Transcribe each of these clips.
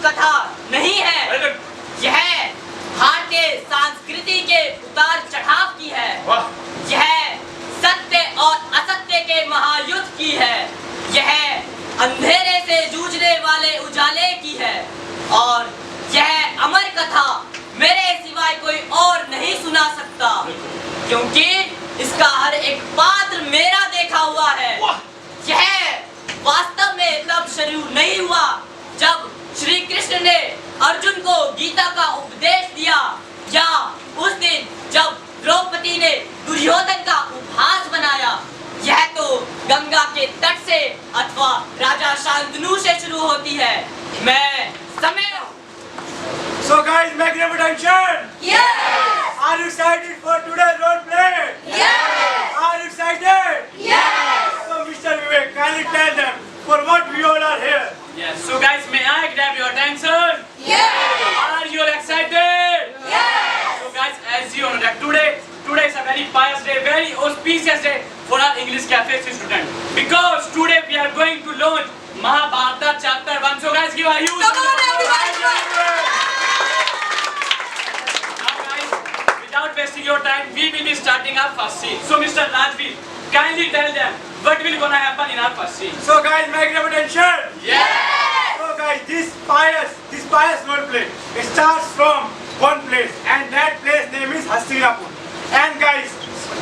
कथा नहीं है, यह भारतीय संस्कृति के उतार चढ़ाव की है। यह सत्य और असत्य के महायुद्ध की है। यह अंधेरे से जूझने वाले उजाले की है। और यह अमर कथा मेरे सिवाय कोई और नहीं सुना सकता, क्योंकि इसका हर एक पात्र मेरा देखा हुआ है। यह वास्तव में तब शुरू नहीं हुआ जब श्री कृष्ण ने अर्जुन को गीता का उपदेश दिया, या उस दिन जब द्रौपदी ने दुर्योधन का उपहास बनाया। यह तो गंगा के तट से अथवा राजा शांतनु से शुरू होती है। मैं समय So guys, make your attention. Yes! Are you excited for today's role play? Yes! Are you excited? Yes! So Mr. Vivek, kindly tell them for what we all are here. Yes. So guys, may I grab your attention? Yes! Are you all excited? Yes! So guys, as you know that today is a very pious day, very auspicious day for our English Cafe student. Because today we are going to launch Mahabharata chapter 1. So guys, give a huge Come on everyone! Now guys, without wasting your time, we will be starting our first scene. So Mr. Rajveer, kindly tell them what will gonna happen in our first scene. So guys, make your attention. Yes! So guys, this pious role play, it starts from one place, and that place name is Hastinapur. And guys,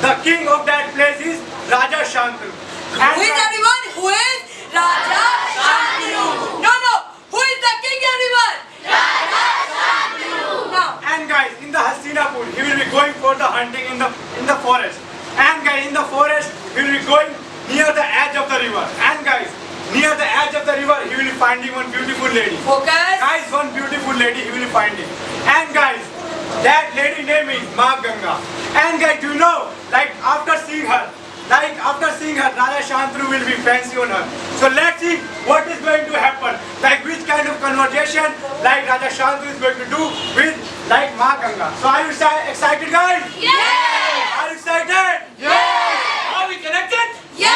the king of that place is Raja Shantanu. Who is everyone? Who is Raja Shantanu? No. Who is the king everyone? Raja Shantanu. Now. And guys, in the Hastinapur, he will be going for the hunting in the forest. And guys, in the forest, he will be going near the edge of the river. And guys, near the edge of the river, he will be finding one beautiful lady. Focus. Guys, one beautiful lady he will be finding. And guys, that lady name is Ma Ganga. And guys, do you know, after seeing her, Raja Shantanu will be fancy on her. So let's see what is going to happen. Which kind of conversation Raja Shantanu is going to do with Ma Ganga. So are you excited guys? Yes! Are you excited? Yes! Are we connected? Yes!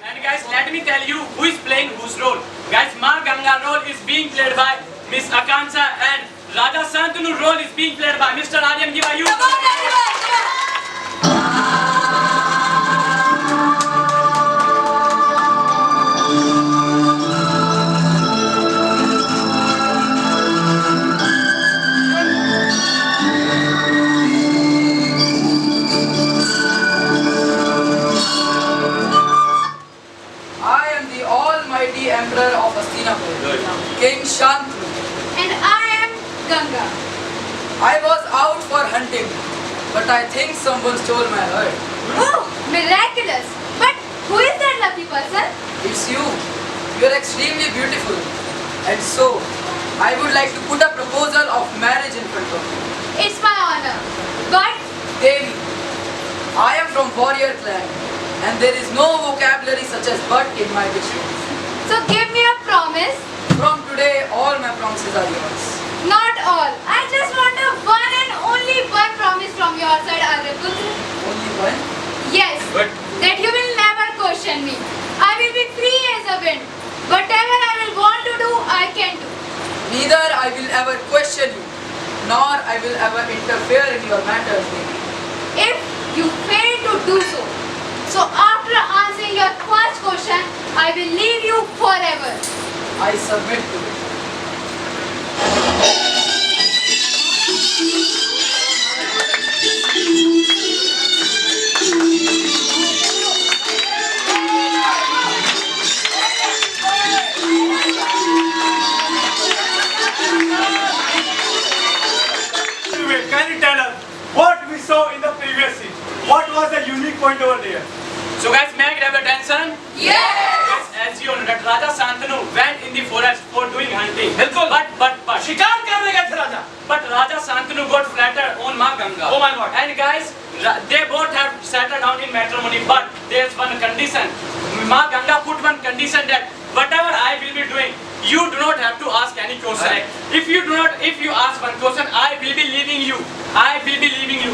And guys, let me tell you who is playing whose role. Guys, Ma Ganga role is being played by Miss Akanksha, and Raja Shantanu role is being played by Mr. Aryan. Give a huge Come on everyone! Come on! I am the almighty emperor of Hastinapur, King Shantanu. And I am Ganga. I was out for hunting, but I think someone stole my herd. Oh, miraculous! But who is that lucky person? It's you. You are extremely beautiful. And so, I would like to put a proposal of marriage in front of you. It's my honor. But Devi, I am from warrior clan, and there is no vocabulary such as but in my dictionary. so give me a promise. From today, all my promises are yours. Not all. I just want a one and only one promise from your side, Aryaputra. Only one? Yes. But That you will never question me. I will be free as a wind. Whatever I will want to do, I can do. Neither I will ever question you, nor I will ever interfere in your matters, Devi. If you fail to do so, so after answering your first question, I will leave you forever. I submit to it. Can you tell us what we saw in the previous scene? What was the unique point over there? so guys, may I grab your attention? Yes! Yes, as you know that Raja Shantanu went in the forest for doing hunting. But शिकार करने गए थे राजा. But Raja Shantanu got flattered on Ma Ganga. Oh my God. And guys, they both have settled down in matrimony, but there's one condition. Ma Ganga put one condition that whatever I will be doing, you do not have to ask any question. If you ask one question, I will be leaving you.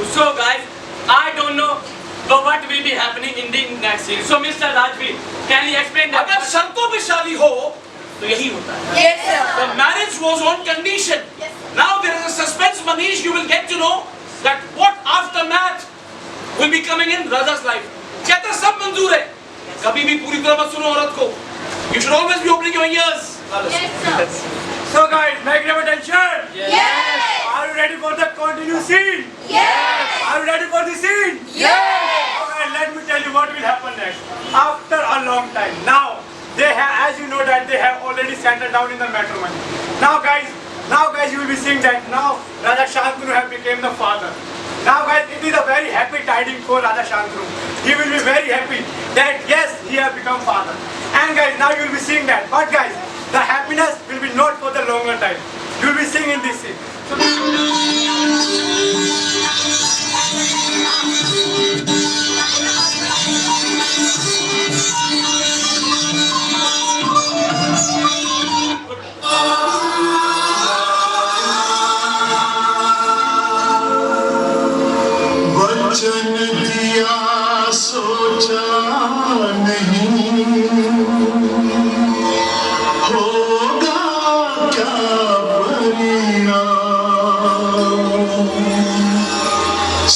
So guys, I don't know what will be happening in the next scene. So Mr. Rajveer, can you explain that? अगर शर्तों पे शादी हो तो यही होता है. Yes, sir. The marriage was on condition. Now there is a suspense, Manish. You will get to know that what aftermath will be coming in Raja's life. कहता है सब मंजूर है, कभी भी पूरी तरह मत सुनो औरत को. You should always be opening your ears. Yes, sir. So guys, make your attention. Yes. Are you ready for the continued scene? Yes. Are you ready for the scene? Yes. Okay, let me tell you what will happen next. After a long time, now they have, as you know that they have already settled down in the matrimony. Now guys, you will be seeing that now Raja Shantanu have become the father. Now guys, it is a very happy tidings for Raja Shantanu. He will be very happy that yes, he have become father. And guys, now you will be seeing that. But guys, the happiness will be not for the longer time. You will be seeing in this scene. वचन दिया सोचा नहीं, होगा क्या परिणाम,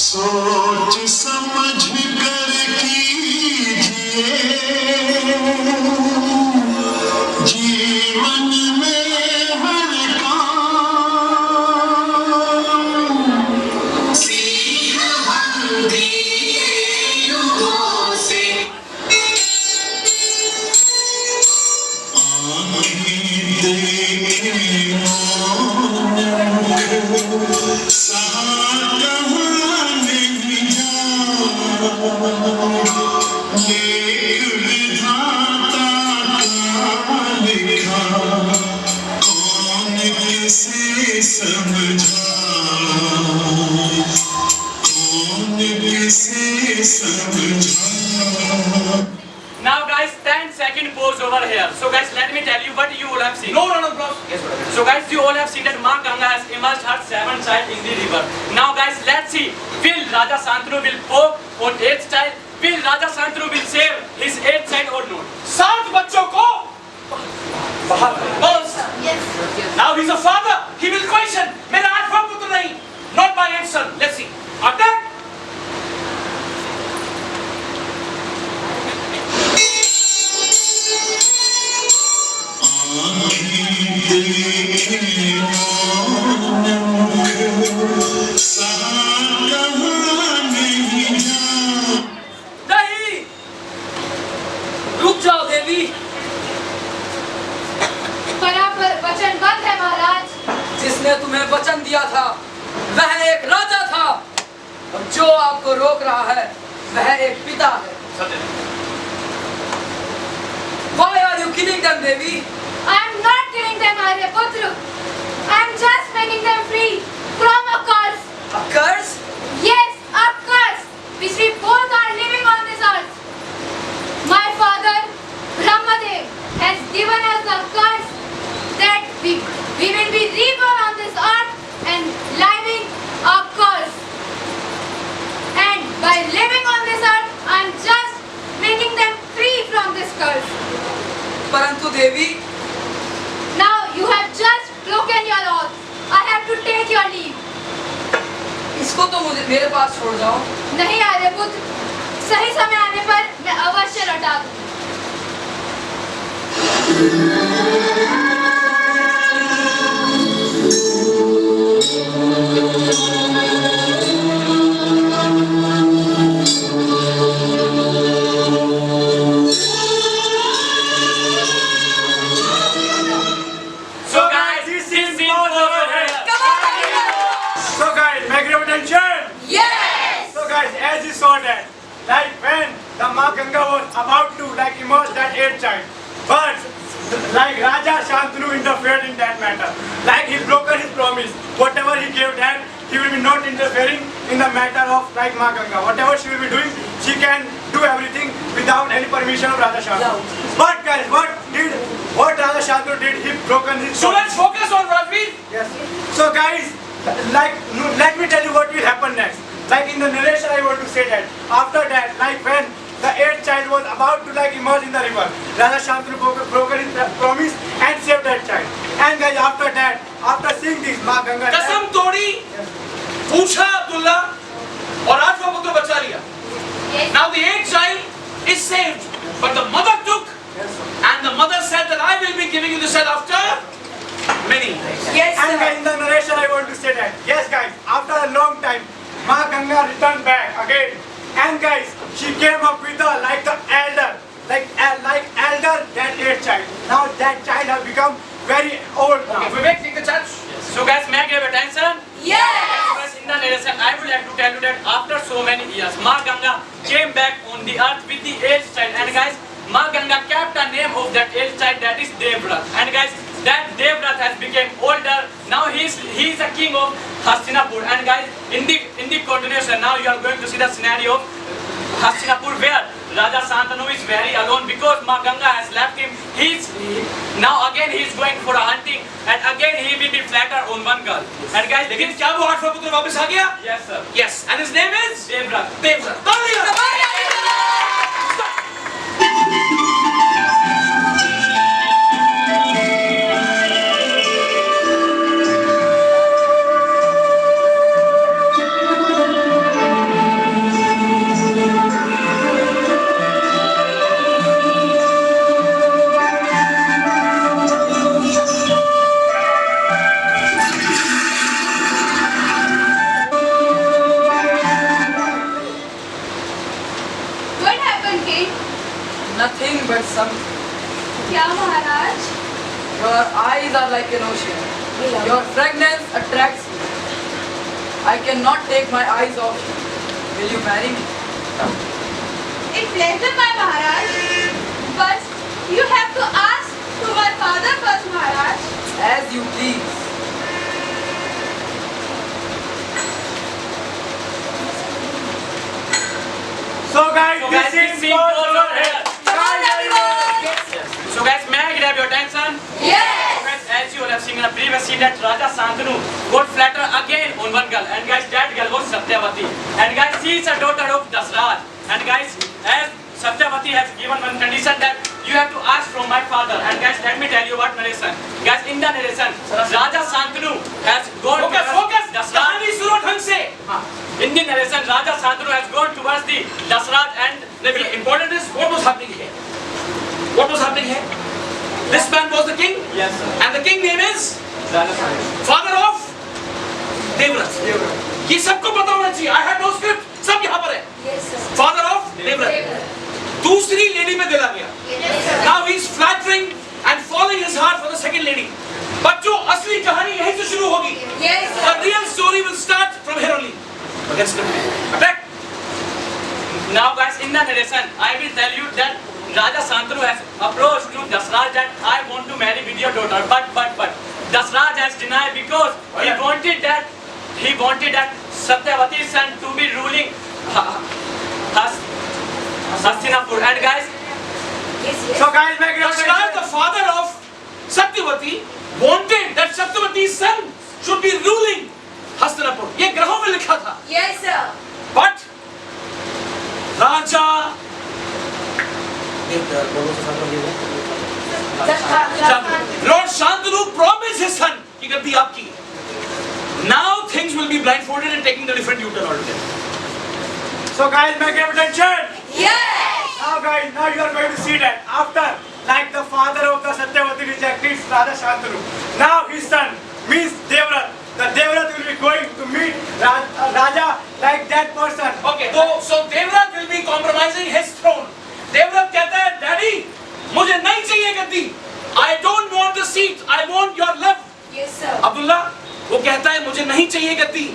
सोच समझ कर कीजिए जीवन में हर काम, सीख बंदी युगों से आँखें देखे सहारा नहीं जा, लेख विधाता का लिखा कौन किसे समझा, कौन किसे समझा. Now guys, 10-second pause over here. So guys, let me tell you what you all have seen. No round of applause. Yes, brother. So guys, you all have seen that Ma Ganga has immersed her 7th child in the river. Now guys, let's see. Will Raja Shantanu will poke on 8th child? Will Raja Shantanu will save his 8th child or not? 7 बच्चों को बस. Yes. Now he's a father. He will question. मेरा 8वां पुत्र नहीं. Not my 8th son. Let's see. After नहीं, रुक जाओ देवी. बराबर वचनबद्ध है महाराज. जिसने तुम्हें वचन दिया था वह एक राजा था, और जो आपको रोक रहा है वह एक पिता है. Why are you killing them, Devi? I am not killing them, Aryaputra. I am just making them free from a curse. A curse? Yes, a curse which we both are living on this earth. My father, Brahmadev, has given us the curse that we will be reborn on this earth and living a curse. And by living on this earth, I am just making them free from this curse. परंतु देवी, Now you have just broken your oath. I have to take your leave. इसको तो मुझे मेरे पास छोड़ जाओ. नहीं आर्यपुत्र, सही समय आने पर मैं अवश्य लौटा दूंगी. So guys, this scene was over here. So guys, make your attention. Yes. So guys, as you saw that, like when the Ma Ganga was about to emerge that 8th child, but like Raja Shantanu interfered in that matter. Like he broken his promise. Whatever he gave that, he will be not interfering in the matter of like Ma Ganga. Whatever she will be doing, she can do everything without any permission of Raja Shantanu. But guys, what Raja Shantanu did, he broken his So promise. let's focus on Rajveer. Yes. So guys, like let me tell you what will happen next. Like in the narration, I want to say that after that, like when the 8th child was about to emerge in the river, Raja Shantanu broke his promise and And guys, after that, after seeing this, Ma Ganga. कसम तोड़ी, पूछा अब्दुल्ला और आठवां पुत्र बचा लिया. Now the eighth child is saved, but the mother took, and the mother said that I will be giving you the son after many. Yes, And guys, sir. in the narration, I want to say that. Yes, guys, after a long time, Ma Ganga returned back again. And guys, she came up with like the elder, like elder than eighth child. Now that child has become very old now. Okay, Vivek, take the charge. So guys, may I give attention? Yes. Guys, in the narration, I would like to tell you that after so many years, Ma Ganga came back on the earth with the eighth child. And guys, Ma Ganga kept the name of that eighth child, that is Devrat. And guys, that Devrat has become older. Now he is a king of Hastinapur. And guys, in the continuation, now you are going to see the scenario of Hastinapur where Raja Santanu is very alone because Ma Ganga has left him. Now again he is going for a hunting, and again he will be flattered on one girl. And guys, लेकिन क्या वो आठवां पुत्र वापस आ गया? yes sir, Yes, and his name is Devrat. Devrat. तालियां! What happened, king? Nothing but some. क्या महाराज? Your eyes are like an ocean. Your fragrance attracts me. I cannot take my eyes off you. Will you marry me? It pleasure my Maharaj, but you have to ask to my father first, Maharaj. As you please. So guys, So guys, this this is scene goes on here. Come on, everyone. So guys, may I grab your attention? Yes. So guys, as you all have seen in the previous scene that Raja Santanu got flattered again on one girl, and guys, that girl was Satyavati. And guys, she is a daughter of Dasraj. And guys, as Satyavati has given one condition that you have to ask from my father. And guys, let me tell you what narration. Guys, in the narration, Raja Santanu has gone Focus, towards focus. Dasraj. कहानी सुनो ढंग से. In the narration, Raja Santanu has gone towards the Dasraj and The important is what was happening here. What was happening here? This man was the king, yes sir. and the king name is Raja Santanu. father of Devrat. ये सबको पता होना चाहिए. I have no script. सब यहाँ पर है. Yes, sir. Father of Devrat. दूसरी लेडी में दिला गया. Yes, sir. Now he is flattering and falling his heart for the second lady. बच्चों, असली कहानी यहीं से शुरू होगी. Yes, The sir. real story will start from here only. Against him. Attack. Now guys, in the narration, I will tell you that Raja Santanu has approached to Dasraj that I want to marry with your daughter, but Dasraj has denied because he wanted that Satyavati's son to be ruling Hastinapur. And guys, Yes, yes. So guys, make your Dashrata, the father of Satyavati, wanted that Satyavati's son should be ruling Hastinapur. ये ग्रहों में लिखा था. Yes, sir. But Raja Lord Shantanu promised his son कि गद्दी आपकी. Now things will be blindfolded and taking the different U-turn altogether. So guys, make your attention. Yes. Now guys, now you are going to see that after like the father of the Satyavati rejected Raja Shantanu. Now his son means Devrat. The Devrat will be going to meet Raja like that person. Okay, so Devrat will be compromising his throne. Devrat कहता है, Daddy, मुझे नहीं चाहिए गद्दी. I don't want the seat. I want your love. Yes, sir. Abdullah, वो कहता है मुझे नहीं चाहिए गद्दी.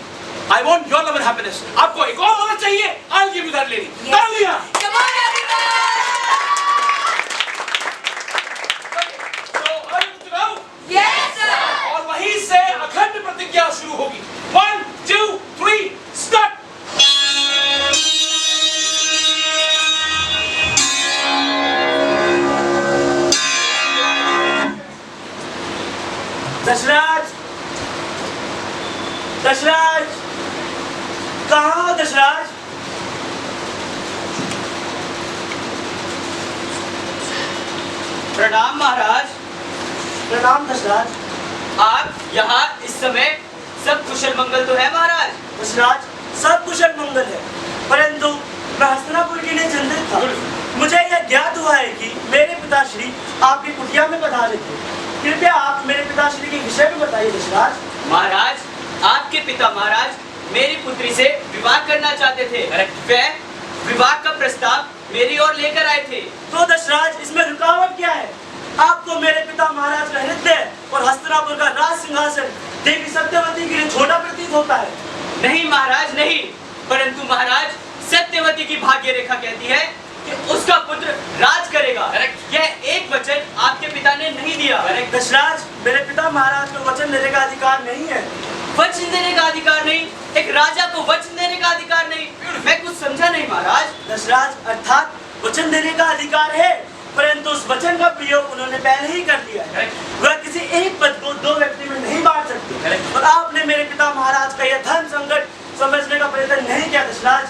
I want your love and happiness. आपको एक और औरत चाहिए? I'll give you that lady. Yes. तालियां. Come on, everyone. So are you good to go? Yes, sir. और वहीं से अखंड प्रतिज्ञा शुरू होगी. 1, 2, 3, start. दशराज, दशराज, कहाँ हो दशराज? प्रणाम महाराज। प्रणाम दशराज। आप यहाँ इस समय सब कुशल मंगल तो है महाराज? दशराज, सब कुशल मंगल है, परंतु मैं हस्तिनापुर के लिए चिंतित था। मुझे यह ज्ञात हुआ है कि मेरे पिताश्री आपकी कुटिया में पधारे थे। कृपया आप मेरे पिताश्री के विषय में बताइए दशराज। महाराज, आपके पिता महाराज मेरी पुत्री से विवाह करना चाहते थे। वह विवाह का प्रस्ताव मेरी ओर लेकर आए थे। तो दशराज, इसमें रुकावट क्या है? आपको मेरे पिता महाराज का हृदय और हस्तिनापुर का राज सिंहासन देवी सत्यवती के लिए छोटा प्रतीत होता है। नहीं महाराज नहीं, परंतु महाराज सत्यवती की भाग्य रेखा कहती है कि उसका पुत्र राज करेगा। यह एक वचन आपके पिता ने नहीं दिया। दशराज, मेरे पिता महाराज को वचन देने का अधिकार नहीं है। वचन देने का अधिकार नहीं? एक राजा को वचन देने का अधिकार नहीं? मैं कुछ समझा नहीं महाराज। दशराज, अर्थात वचन देने का अधिकार है, परंतु उस वचन का प्रयोग उन्होंने पहले ही कर दिया है। वह किसी एक पद को दो व्यक्ति में नहीं बांट सकते। और आपने मेरे पिता महाराज का यह धर्म संकट समझने का प्रयत्न नहीं किया दशराज।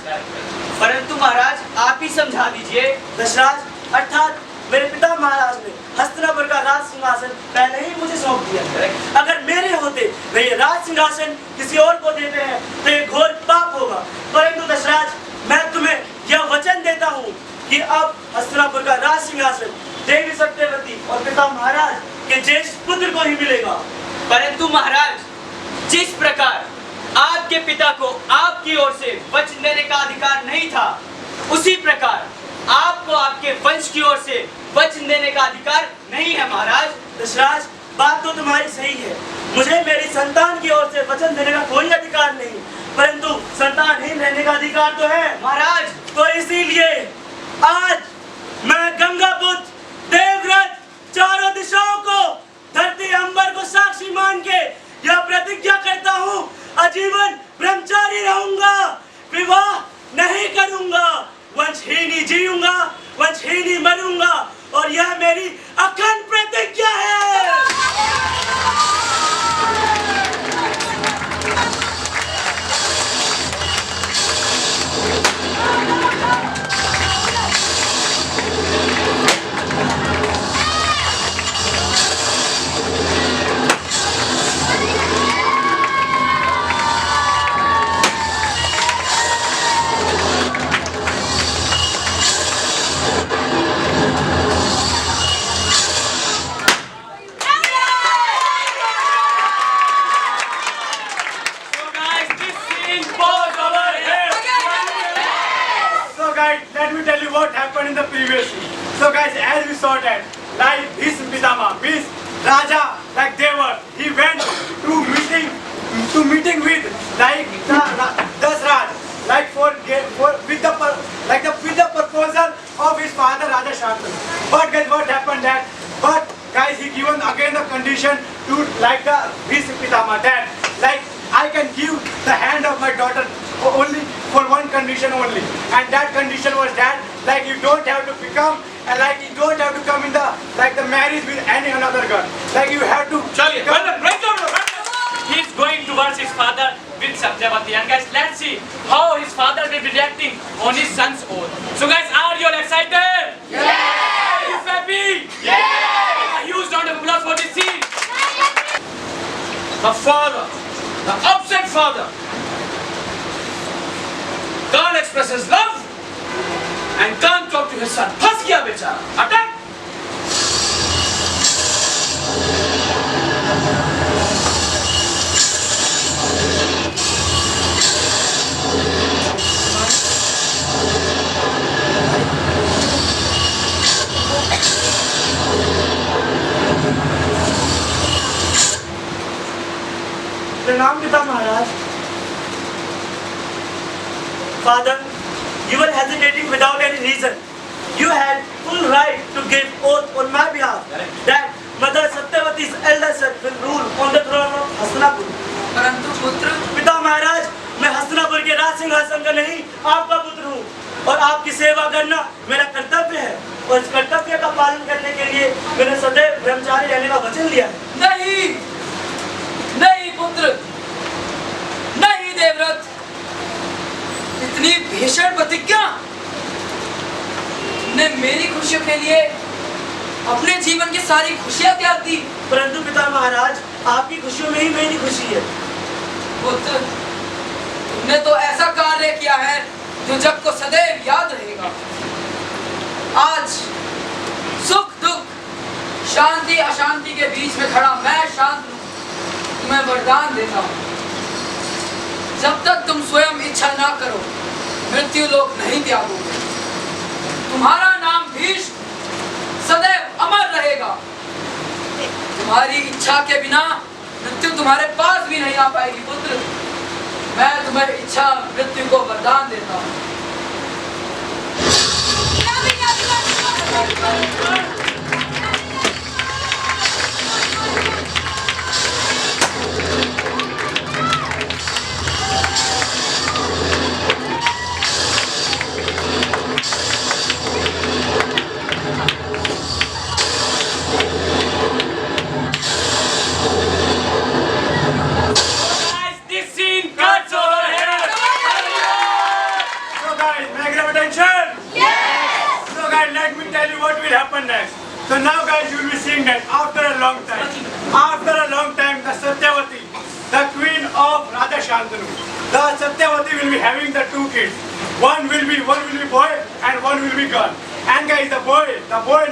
परंतु महाराज आप ही समझा दीजिए। दशराज, अर्थात मेरे पिता महाराज ने हस्तिनापुर का राज सिंहासन पहले ही मुझे सौंप दिया। अगर मेरे होते वे ये राज सिंहासन किसी और को देते हैं तो ये घोर पाप होगा। परंतु दशराज, मैं तुम्हें यह वचन देता हूँ कि अब हस्तिनापुर का राज सिंहासन देवी सत्यवती और पिता महाराज के ज्येष्ठ पुत्र को ही मिलेगा। परंतु महाराज, जिस प्रकार आपके पिता को आपकी ओर से वचन देने का अधिकार नहीं था, उसी प्रकार आपको आपके वंश की ओर से वचन देने का अधिकार नहीं है महाराज। दशराज, बात तो तुम्हारी सही है। मुझे मेरी संतान की ओर से वचन देने का कोई अधिकार नहीं, परंतु संतानहीन रहने का अधिकार तो है महाराज। तो इसीलिए आज मैं गंगापुत्र देवव्रत चारों दिशाओं को, धरती अंबर को साक्षी मान के यह प्रतिज्ञा करता हूँ, आजीवन ब्रह्मचारी रहूंगा, विवाह नहीं करूंगा, वंशहीनी जीऊंगा, वंशहीनी मरूंगा, और यह मेरी अखंड प्रतिज्ञा है। Let me tell you what happened in the previous scene. So guys, as we saw that, like his Pitama, means Raja, like Devar, he went to meeting with like Dasraj, like with the proposal of his father Raja Shantanu. But guys, what happened that? But guys, he given again the condition to like his Pitama that like I can give the hand of my daughter only for one condition only, and that condition was that like you don't have to become and like you don't have to come in the like the marriage with any another girl, like you have to. He is going towards his father with Satyavati, and guys, let's see how his father will be reacting on his son's oath. So guys, are you all excited? Yes! Are you happy? Yes! A huge round of applause for this scene. The father, the upset father, can't express his love and can't talk to his son. फंस गया बेचारा। अटक। प्रणाम पिता महाराज। Father, you were hesitating without any reason. You had full right to give oath on my behalf that Mother Satyavati's elder son will rule on the throne of Hastinapur. परंतु पुत्र, पिता महाराज, मैं हस्तिनापुर के राज सिंहासन का नहीं, आपका पुत्र हूँ, और आपकी सेवा करना मेरा कर्तव्य है, और इस कर्तव्य का पालन करने के लिए मैंने सदैव ब्रह्मचारी रहने का वचन लिया है। नहीं, नहीं पुत्र, नहीं देवव्रत, इतनी भीषण प्रतिज्ञा ने मेरी खुशियों के लिए अपने जीवन की सारी खुशियां त्याग दी। परंतु पिता महाराज, आपकी खुशियों में ही मेरी खुशी है। पुत्र, तुमने तो ऐसा कार्य किया है जो जग को सदैव याद रहेगा। आज सुख दुख, शांति अशांति के बीच में खड़ा मैं शांत तुम्हें वरदान देता हूँ, जब तक तुम स्वयं इच्छा ना करो मृत्यु लोक नहीं त्यागोगे। तुम्हारा नाम भीष्म सदैव अमर रहेगा। तुम्हारी इच्छा के बिना मृत्यु तुम्हारे पास भी नहीं आ पाएगी। पुत्र, मैं तुम्हें इच्छा मृत्यु को वरदान देता हूँ। So now guys, you will be seeing that after a long time, the Satyavati, the queen of Raja Shantanu, the Satyavati will be having the two kids. One will be boy and one will be girl. And guys, the boy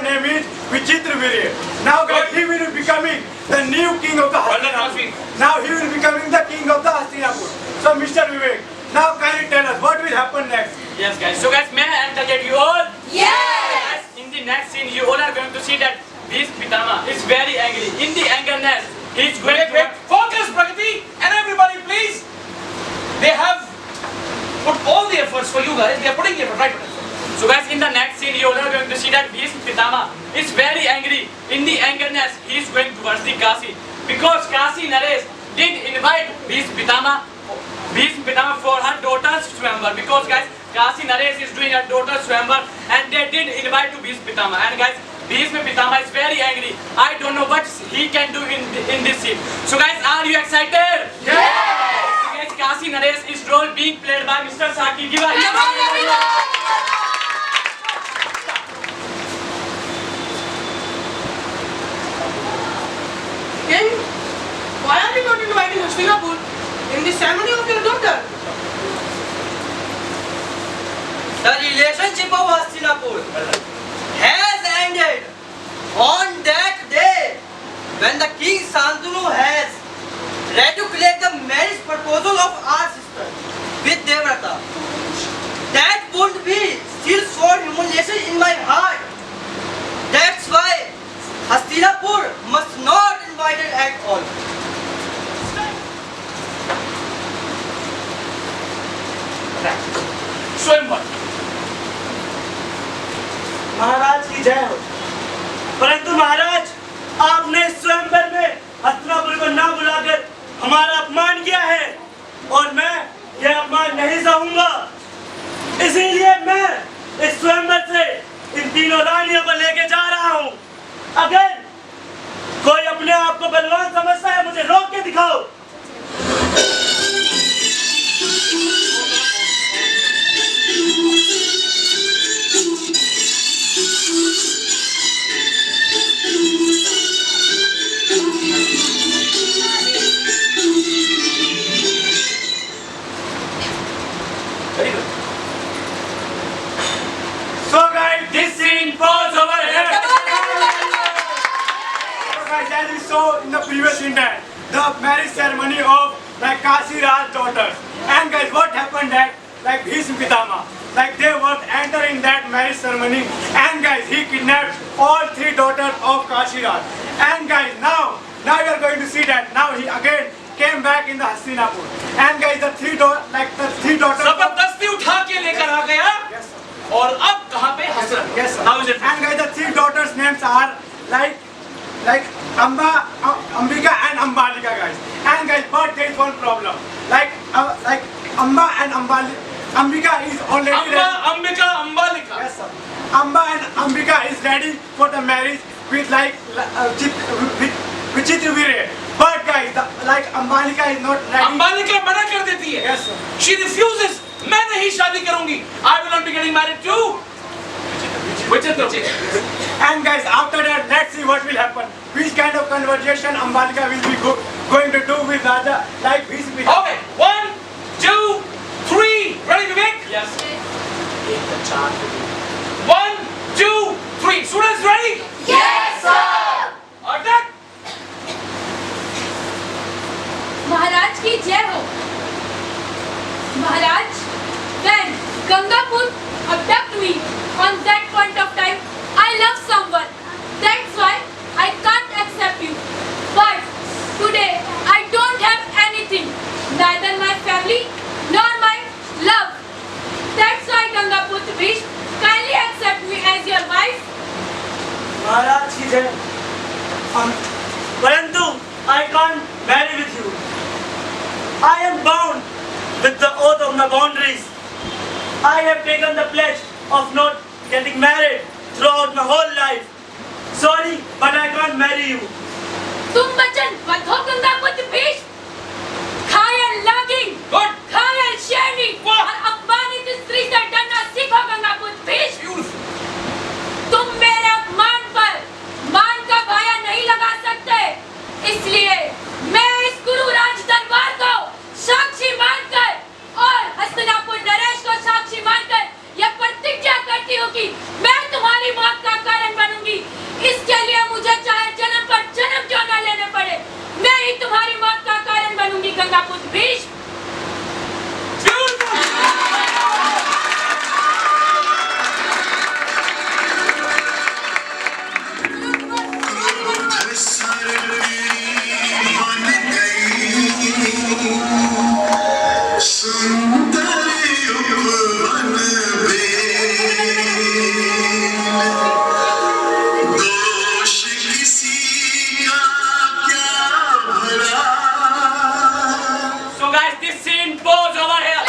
name is Vichitravirya. Now guys, he will be becoming the new king of the Hastinapur. Now he will be becoming the king of the Hastinapur. So Mr. Vivek, now can you tell us what will happen next? Yes guys, so guys, may I entertain you all? Yes! In the next scene, you all are going to see that this Pitama is very angry. In the angerness, he is going to... Focus, Pragati, and everybody please. They have put all the efforts for you guys. They are putting the effort, right? So guys, in the next scene, you all are going to see that this Pitama is very angry. In the angerness, he is going towards the Kasi. Because Kasi Naresh did invite this Pitama for her daughter's swambar. Because guys, Kasi Naresh is doing her daughter's swambar and they did invite to Bhishma Pitama. And guys, Bhishma Pitama is very angry. I don't know what he can do in this scene. So guys, are you excited? Yes! So guys, Kasi Naresh is role being played by Mr. Saki Givari. King, why are you not inviting Hastinapur in the ceremony of your daughter? The relationship of Hastinapur has ended on that day when the king Shantanu has ready to collect the marriage proposal of our sister with Devrata. That would be still so humiliation in my heart. That's why Hastinapur must not invite it at all. Swambar. महाराज की जय हो। परंतु महाराज, आपने स्वयंवर में हस्तिनापुर को ना बुलाकर हमारा अपमान किया है और मैं यह अपमान नहीं सहूंगा। इसीलिए मैं इस स्वयंवर से इन तीनों रानियों को लेके जा रहा हूँ। अगर कोई अपने आप को बलवान समझता है, मुझे रोक के दिखाओ। So guys, This scene falls over here. as we saw in the previous incident, the marriage ceremony of like Kasi Raj's daughters. And guys, what happened that like Bhishma Pitama, like they were entering that marriage ceremony, and guys, he kidnapped all three daughters of Kasi Raj. And guys, now you are going to see that now he again came back in the Hastinapur. And guys, the three daughters. जबरदस्ती उठा के लेकर आ गया Yes, sir. और अब कहाँ पे हसरत? Yes, sir. How is it? And guys, the three daughters' names are like Ambika and Ambalika, guys. And guys, but there is one problem. Like Amba and Ambika is already ready. Ambika, Ambalika. Yes, sir. Amba and Ambika is ready for the marriage with Vichitravirya. But guys, Ambalika is not ready. Ambalika मना कर देती है. Yes, sir. She refuses. मैं नहीं शादी करूंगी. I will not be getting married to Vichitravirya. And guys, after that, conversation Ambalika will be going to do with Raja, like his behalf. Okay, 1, 2, 3. Ready, Vivek? Yes. 1, 2, 3. Students ready? Yes, sir. Attack! महाराज की जय हो। महाराज, when Gangapur abducted me, on that point of time, I love someone. That's why I can't accept you. But today, I don't have anything, neither my family nor my love. That's why Gangapur wish kindly accept me as your wife. महाराज की जय। परंतु I can't marry with you. I am bound with the oath of my boundaries. I have taken the pledge of not getting married throughout my whole life. Sorry, but I can't marry you. तुम वचन बद्धो गंगापुत्र भीष्म, घायल लागिन, Good. घायल शैनी और अपमानित स्त्री से डरना सीखो गंगापुत्र भीष्म। Beautiful. तुम मेरे अपमान पर मान का भाया नहीं लगा सकते, इसलिए मैं इस गुरु राज दरबार को साक्षी मानकर और हस्तिनापुर नरेश को साक्षी मानकर यह प्रतिज्ञा करती हूँ कि मैं तुम्हारी मौत का कारण बनूंगी। इसके लिए मुझे चाहे जन्म पर जन्म क्यों न लेने पड़े, मैं ही तुम्हारी मौत का कारण बनूंगी Gangaputra Bhishma. So guys, this scene pause over here.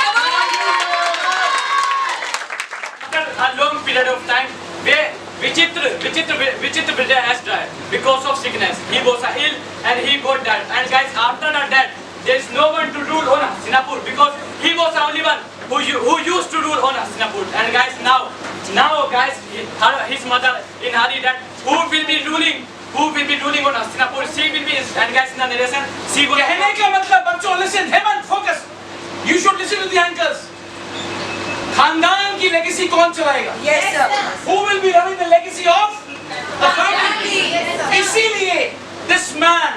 After a long period of time, where Vichitra Vidya has died because of sickness. He was ill and he got dead. And guys, after that death, there is no one to rule on Hastinapur because he was the only one who used to rule on Hastinapur. And guys, now guys, his mother in Hari death, who will be ruling on Hastinapur? She will be, and guys, in the narration, she will. कहने का मतलब बच्चों, listen, Hemant, focus. You should listen to the anchors. खानदान की legacy कौन चलाएगा? Yes, sir. Who will be running the legacy of the family? इसीलिए this man,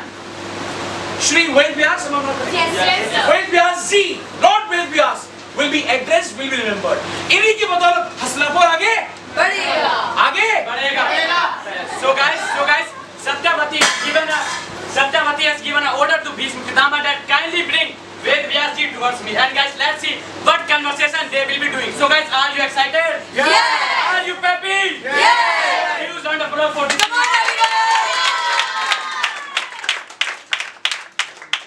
Shri Ved Vyas, Yes, sir. Ved Vyas Ji, Lord Ved Vyas, will be addressed, will be remembered. इन्हीं की बदौलत हस्तिनापुर आगे बढ़ेगा। आगे बढ़ेगा. So guys, Satyavati has given an order to Bhishma Pitama that kindly bring Ved Vyas Ji towards me. And guys, let's see what conversation they will be doing. So guys, are you excited? Yes. Are you peppy? Yes. Use on the floor for this. Come on, everyone.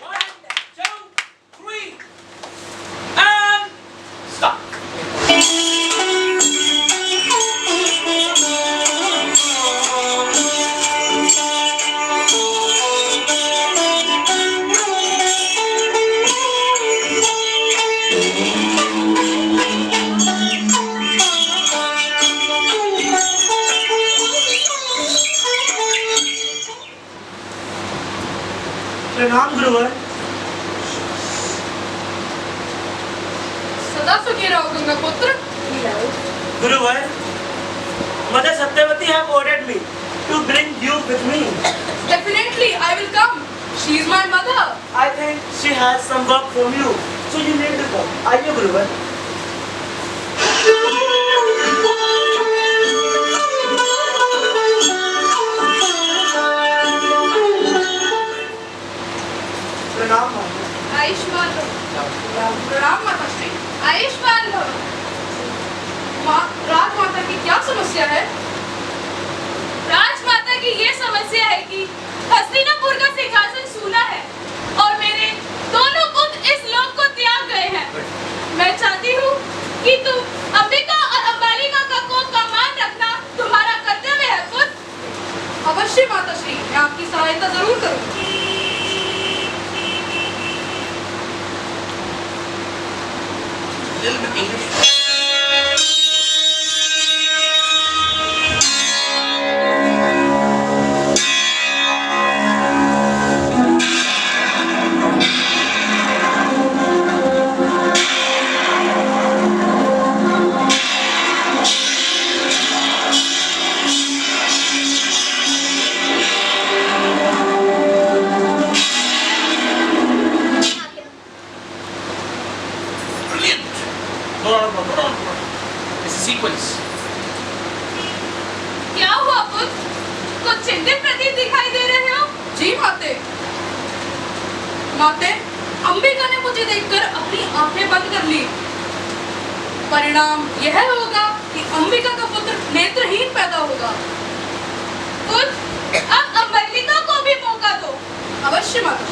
1, 2, 3, and stop. प्रणाम गुरुवर। सदा सुखी रहो गंगापुत्र। गुरुवर, Mother Satyavati have ordered me to bring you with me. Definitely, I will come. She is my mother. I think she has some work from you, so you need to come. आइए गुरुवर। प्रणाम माता। आयुष्मान भव। प्रणाम माता श्री। आयुष्मान भव। राजमाता की क्या समस्या है? राजमाता की ये समस्या है कि हस्तिनापुर का सिंहासन सूना है और मेरे दोनों पुत्र इस लोक को त्याग गए हैं। मैं चाहती हूँ कि तुम अंबिका और अंबालिका का कोप का मान रखना तुम्हारा कर्तव्य है पुत्र। अवश्य माता श्री, मैं आपकी सहायता जरूर करूँगी। Little bit English. माते, अंबिका ने मुझे देखकर अपनी आंखें बंद कर ली। परिणाम यह होगा कि अंबिका का पुत्र नेत्रहीन पैदा होगा। अब अंबिका को भी मौका दो। अवश्य माता।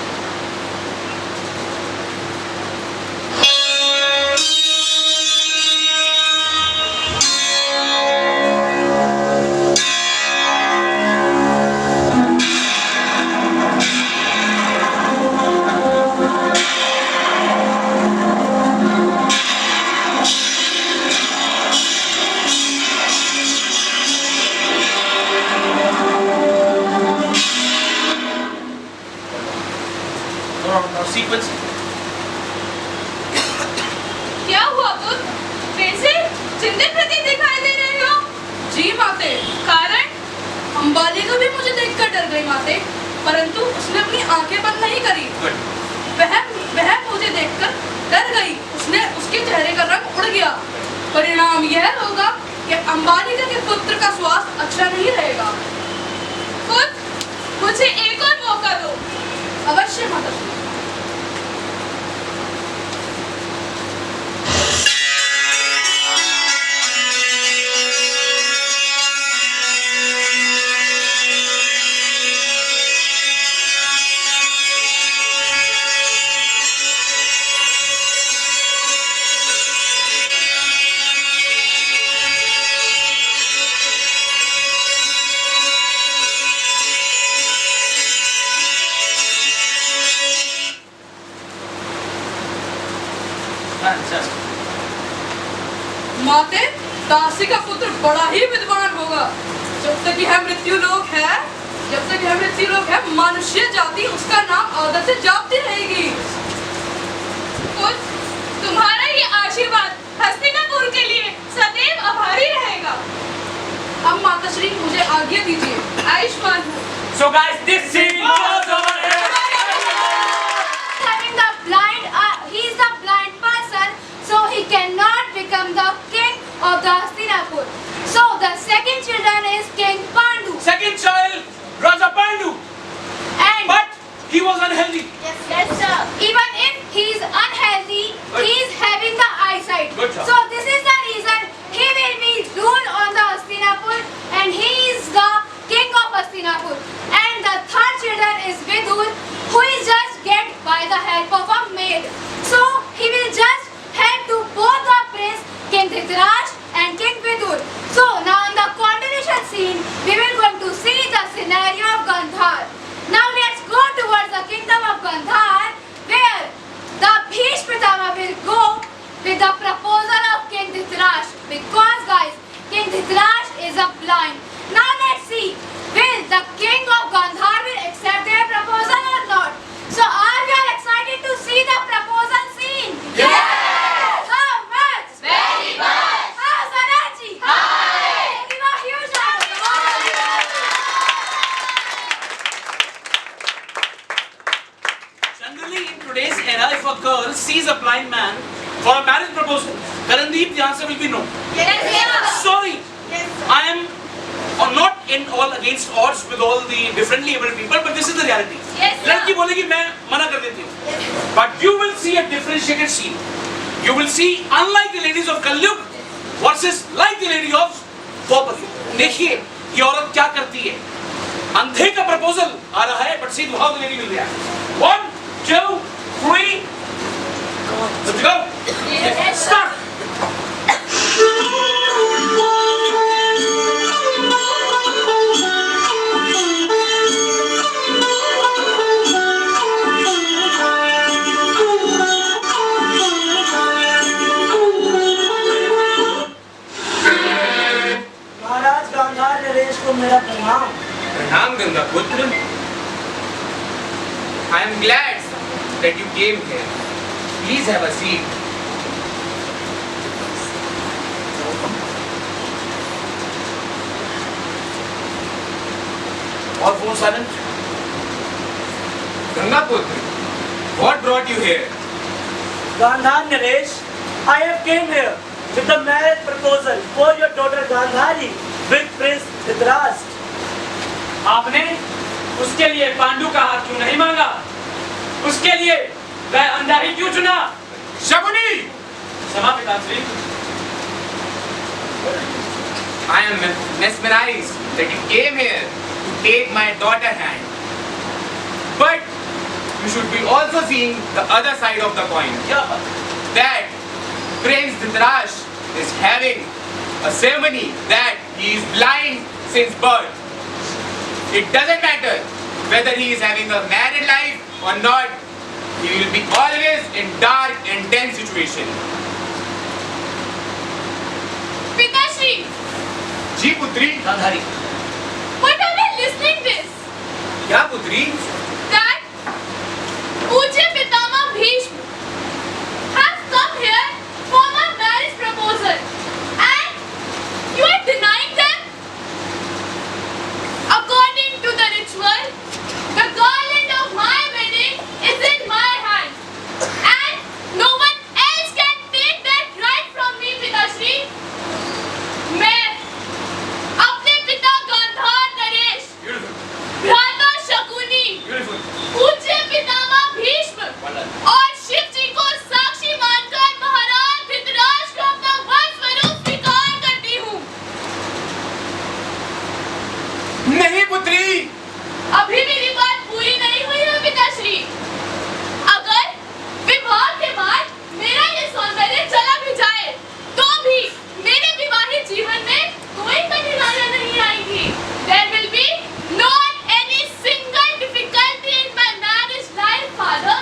Sequence. क्या हुआ पुत्र? कैसे चिंतित प्रतीत दिखाई दे रहे हो? जी माते। कारण? अंबालिका भी मुझे देखकर डर गई माते, परंतु उसने अपनी आंखें बंद नहीं करी। वह मुझे देखकर डर गई। उसके चेहरे का रंग उड़ गया। परिणाम यह होगा कि अंबालिका के पुत्र का स्वास्थ्य अच्छा नहीं रहेगा। पुत्र, मुझे एक और मौका दो। अवश्य माता। माते, दासी का पुत्र बड़ा ही विद्वान होगा। जब तक यह मृत्युलोक है, मनुष्य जाति उसका नाम आदर से जापती रहेगी। तुम्हारा ये आशीर्वाद हस्तिनापुर के लिए सदैव आभारी रहेगा। अब माताश्री मुझे आज्ञा दीजिए। आयुष्मान हो। So guys, this scene goes over here. Having the blind, he is the blind person, so he cannot become the king of the Hastinapur. So the second children is King Pandu. Second child, Raja Pandu. And But he was unhealthy. yes sir. Even if he is unhealthy, Good. he is having the eyesight. Good job. So this is the reason he will be ruled on the Hastinapur, and he is the king of Hastinapur. And the third children is Vidur, who is just get by the help of a maid. So he will just head to both the prince, King Dhritarashtra and King Vidur. So now in the continuation scene, we will going to see the scenario of Gandhar. Now let's go towards the kingdom of Gandhar, where the Bhishma Pitama will go with the proposal of King Dhritarashtra. Because guys, King Dhritarashtra is a blind. Now let's see, will the king of Gandhar will accept their proposal or not? So are you all excited to see the proposal scene? Yes! How much? Very much! How Sanachi? Hi! Give a huge round of applause. Generally, in today's era, if a girl sees a blind man for a marriage proposal, Karandeep, the answer will be no. Yes, sir. Sorry, Yes, sir. I am not in all against odds with all the differently able people, but this is the reality. Yes, sir. लड़की बोलेगी मैं मना कर देती हूँ. But you will see a differentiated scene. You will see, unlike the ladies of Kalyug versus like the lady of Dwaparayug. देखिए ये औरत क्या करती है. अंधे का प्रपोजल आ रहा है, but see how the lady will react. 1, 2, 3. Let's go. Yes, sir. Start. महाराज गांधार नरेश को मेरा प्रणाम। Pranam Gangaputra. I am glad that you came here. Please have a seat. All phone silent. Gangaputra, what brought you here? Gandhara Naresh, I have came here with the marriage proposal for your daughter Gandhari with Prince Dhritarashtra. आपने उसके लिए पांडु का हाथ क्यों नहीं मांगा? उसके लिए वह अंधा ही क्यों चुना? शकुनी! क्षमा पिताश्री। I am mesmerized that you came here to take my daughter's hand. But you should be also seeing the other side of the coin. That Prince Dhritarashtra is having a ceremony that he is blind since birth. It doesn't matter whether he is having a married life or not. He will be always in dark and tense situation. पिताश्री, जी पुत्री। Gandhari. what are we listening this? क्या पुत्री? That पूज्य पितामह Bhishma has come here for my marriage proposal and you are denying them? According to the ritual, the garland of my wedding is in my hand and no one else can take that right from me, पिताश्री। मैं अपने पिता गांधार नरेश, भ्राता शकुनी, पूज्य पितामह भीष्म और शिव जी को साक्षी मानकर महाराज धृतराष्ट्र को अपना वर स्वरूप स्वीकार करती हूँ। नहीं पुत्री। अभी मेरी बात पूरी नहीं हुई है पिताश्री। अगर विवाह के बाद मेरा ये सौंदर्य चला भी जाए तो भी मेरे विवाहित जीवन में कोई कठिनाइयां नहीं आएंगी। There will be not any single difficulty in my marriage life, father.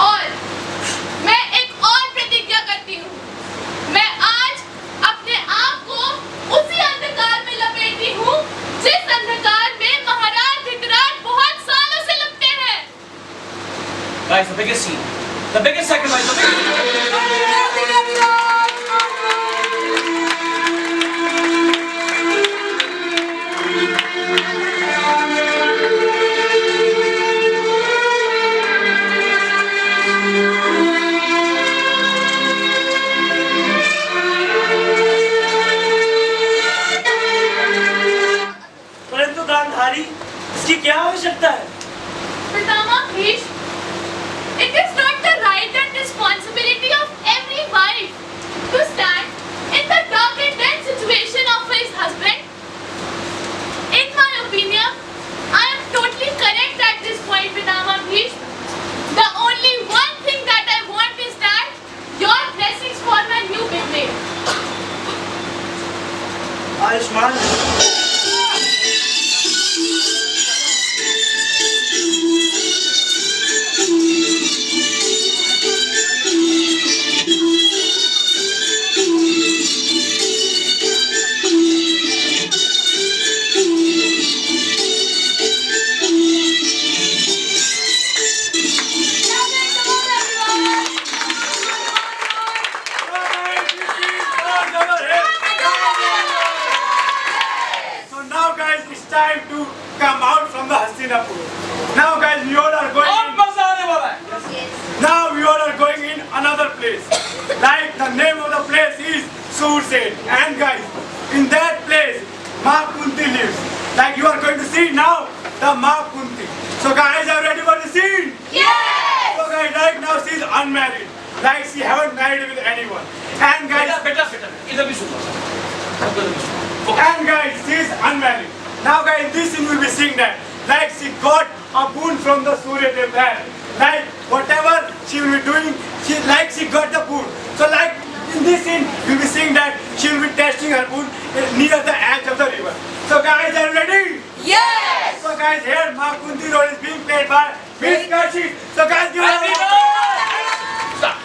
और मैं एक और प्रतिज्ञा करती हूँ। मैं आज अपने आप को उसी अंधकार में लपेटती हूँ जिस अंधकार में महाराज धृतराष्ट्र बहुत सालों से लपटे हैं। Guys, the biggest scene. The biggest sacrifice. The biggest... परंतु गांधारी, इसकी क्या आवश्यकता है? पितामह Bhishma, it is not the right and responsibility of every wife to stand in the dark and tense situation of his husband. In my opinion, I am totally correct at this point, Pitamah Bhishma. The only one thing that I want is that your blessings for my new beginning. Ayushman. So now guys, it's time to come out from the Hastinapur. Now guys, we all are going और in, मजा आने वाला है। now we all are going in another place. Like the name of the place is Sursen. And guys, in that place, Ma Kunti lives. Like you are going to see now the Ma Kunti. So guys, are you ready for the scene? Yes! So guys, right now she is unmarried. Like she haven't married with anyone. And guys, बेटा इधर भी सुनो। and guys, she is unmarried. Now guys, this scene will be seeing that. Like she got a boon from the Surya Dev there. Like whatever she will be doing, she got the boon. So like in this scene, we'll be seeing that she will be testing her boon near the edge of the river. So guys, are you ready? Yes! So guys, here Ma Kunti role is being played by Miss Kashi. So guys, give it a Stop.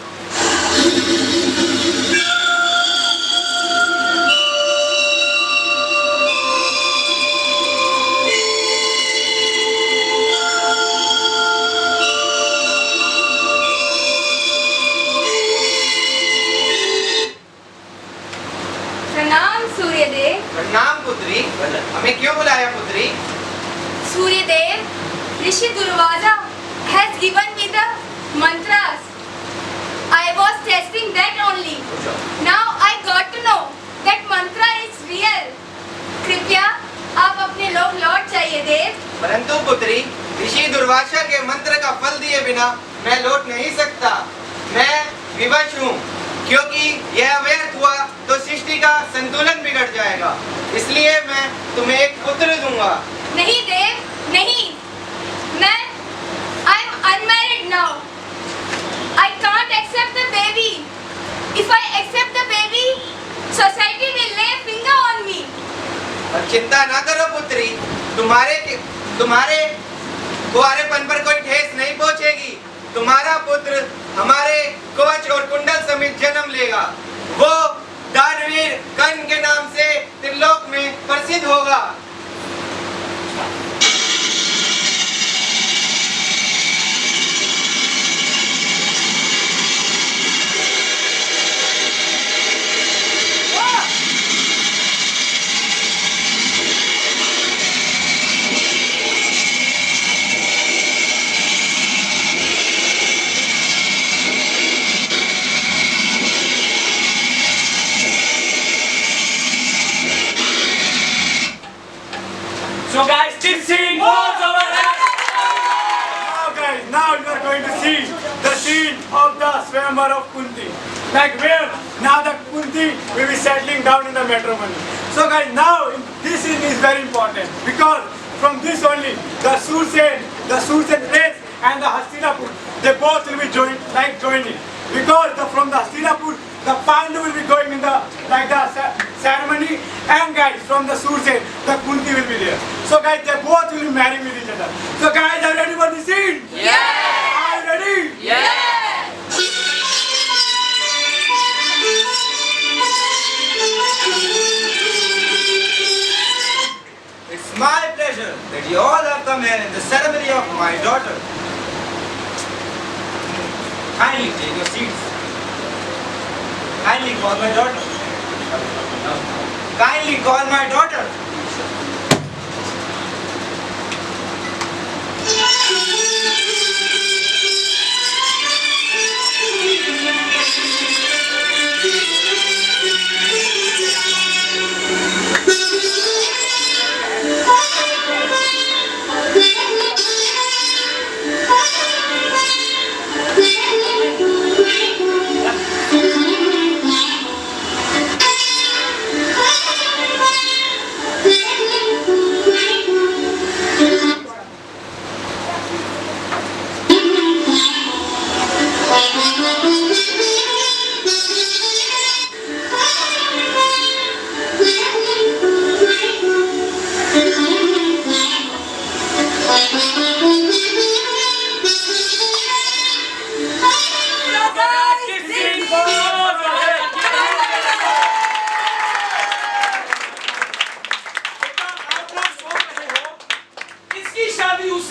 प्रणाम सूर्यदेव। प्रणाम पुत्री। हमें क्यों बुलाया पुत्री? सूर्यदेव, ऋषि Durvasa has given me the mantras. I was testing that only. Now I got to know that mantra is real. कृपया आप अपने लोग लौट जाइए देव। परंतु पुत्री, ऋषि दुर्वासा के मंत्र का फल दिए बिना मैं लौट नहीं सकता। मैं विवश हूँ, क्योंकि यह व्यर्थ हुआ तो सृष्टि का संतुलन बिगड़ जाएगा। इसलिए मैं तुम्हें एक पुत्र दूंगा। नहीं देव, नहीं। मैं I am unmarried now. I can't accept the baby. If I accept the baby, society will lay finger on me. और चिंता ना करो पुत्री, तुम्हारे कुंवारेपन पर कोई ठेस नहीं पहुंचेगी। तुम्हारा पुत्र हमारे कवच और कुंडल समेत जन्म लेगा। वो दानवीर कर्ण के नाम से त्रिलोक में प्रसिद्ध होगा। So guys, this scene was over. Now guys, now you are going to see the scene of the swayamvar of Kunti. Like where now the Kunti will be settling down in the matrimony. So guys, now this scene is very important because from this only the Sursen race and the Hastinapur, they both will be joining. Because from the Hastinapur, the Pandu will be going in the ceremony, and guys from the Sursen, the Kunti will be there. So guys, they both will be marrying with each other. So guys, are you ready for the scene? Yeah! Are you ready? Yeah! It's my pleasure that you all have come here in the ceremony of my daughter. Kindly take your seats. Kindly call my daughter. Kindly call my daughter.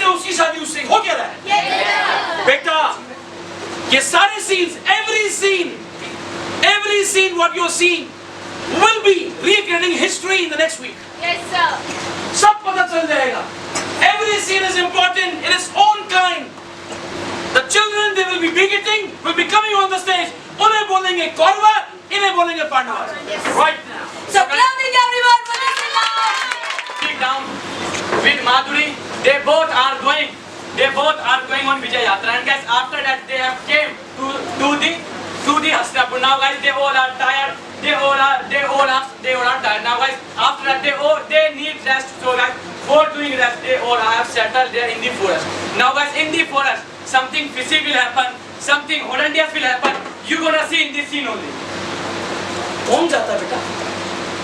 उसकी शादी उससे हो क्या रहा है? बेटा, ये सारे scenes, every scene what you're seeing will be recreating history in the next week. Yes, sir. सब पता चल जाएगा. Every scene is important in its own kind. The children they will be begetting will be coming on the stage. उन्हें बोलेंगे कौरवा, इन्हें बोलेंगे पांडवा. Right now. So clapping everyone for this now. Sit down with Madhuri. They both are going on Vijay Yatra, and guys, after that they have came to the Hastinapur. Now guys, they all are tired. They all are tired. Now guys, after that they need rest. So guys, for doing rest, they all have settled there in the forest. Now guys, in the forest, something fishy will happen, something horrendous will happen. You gonna see in this scene only. कौन जाता है बेटा?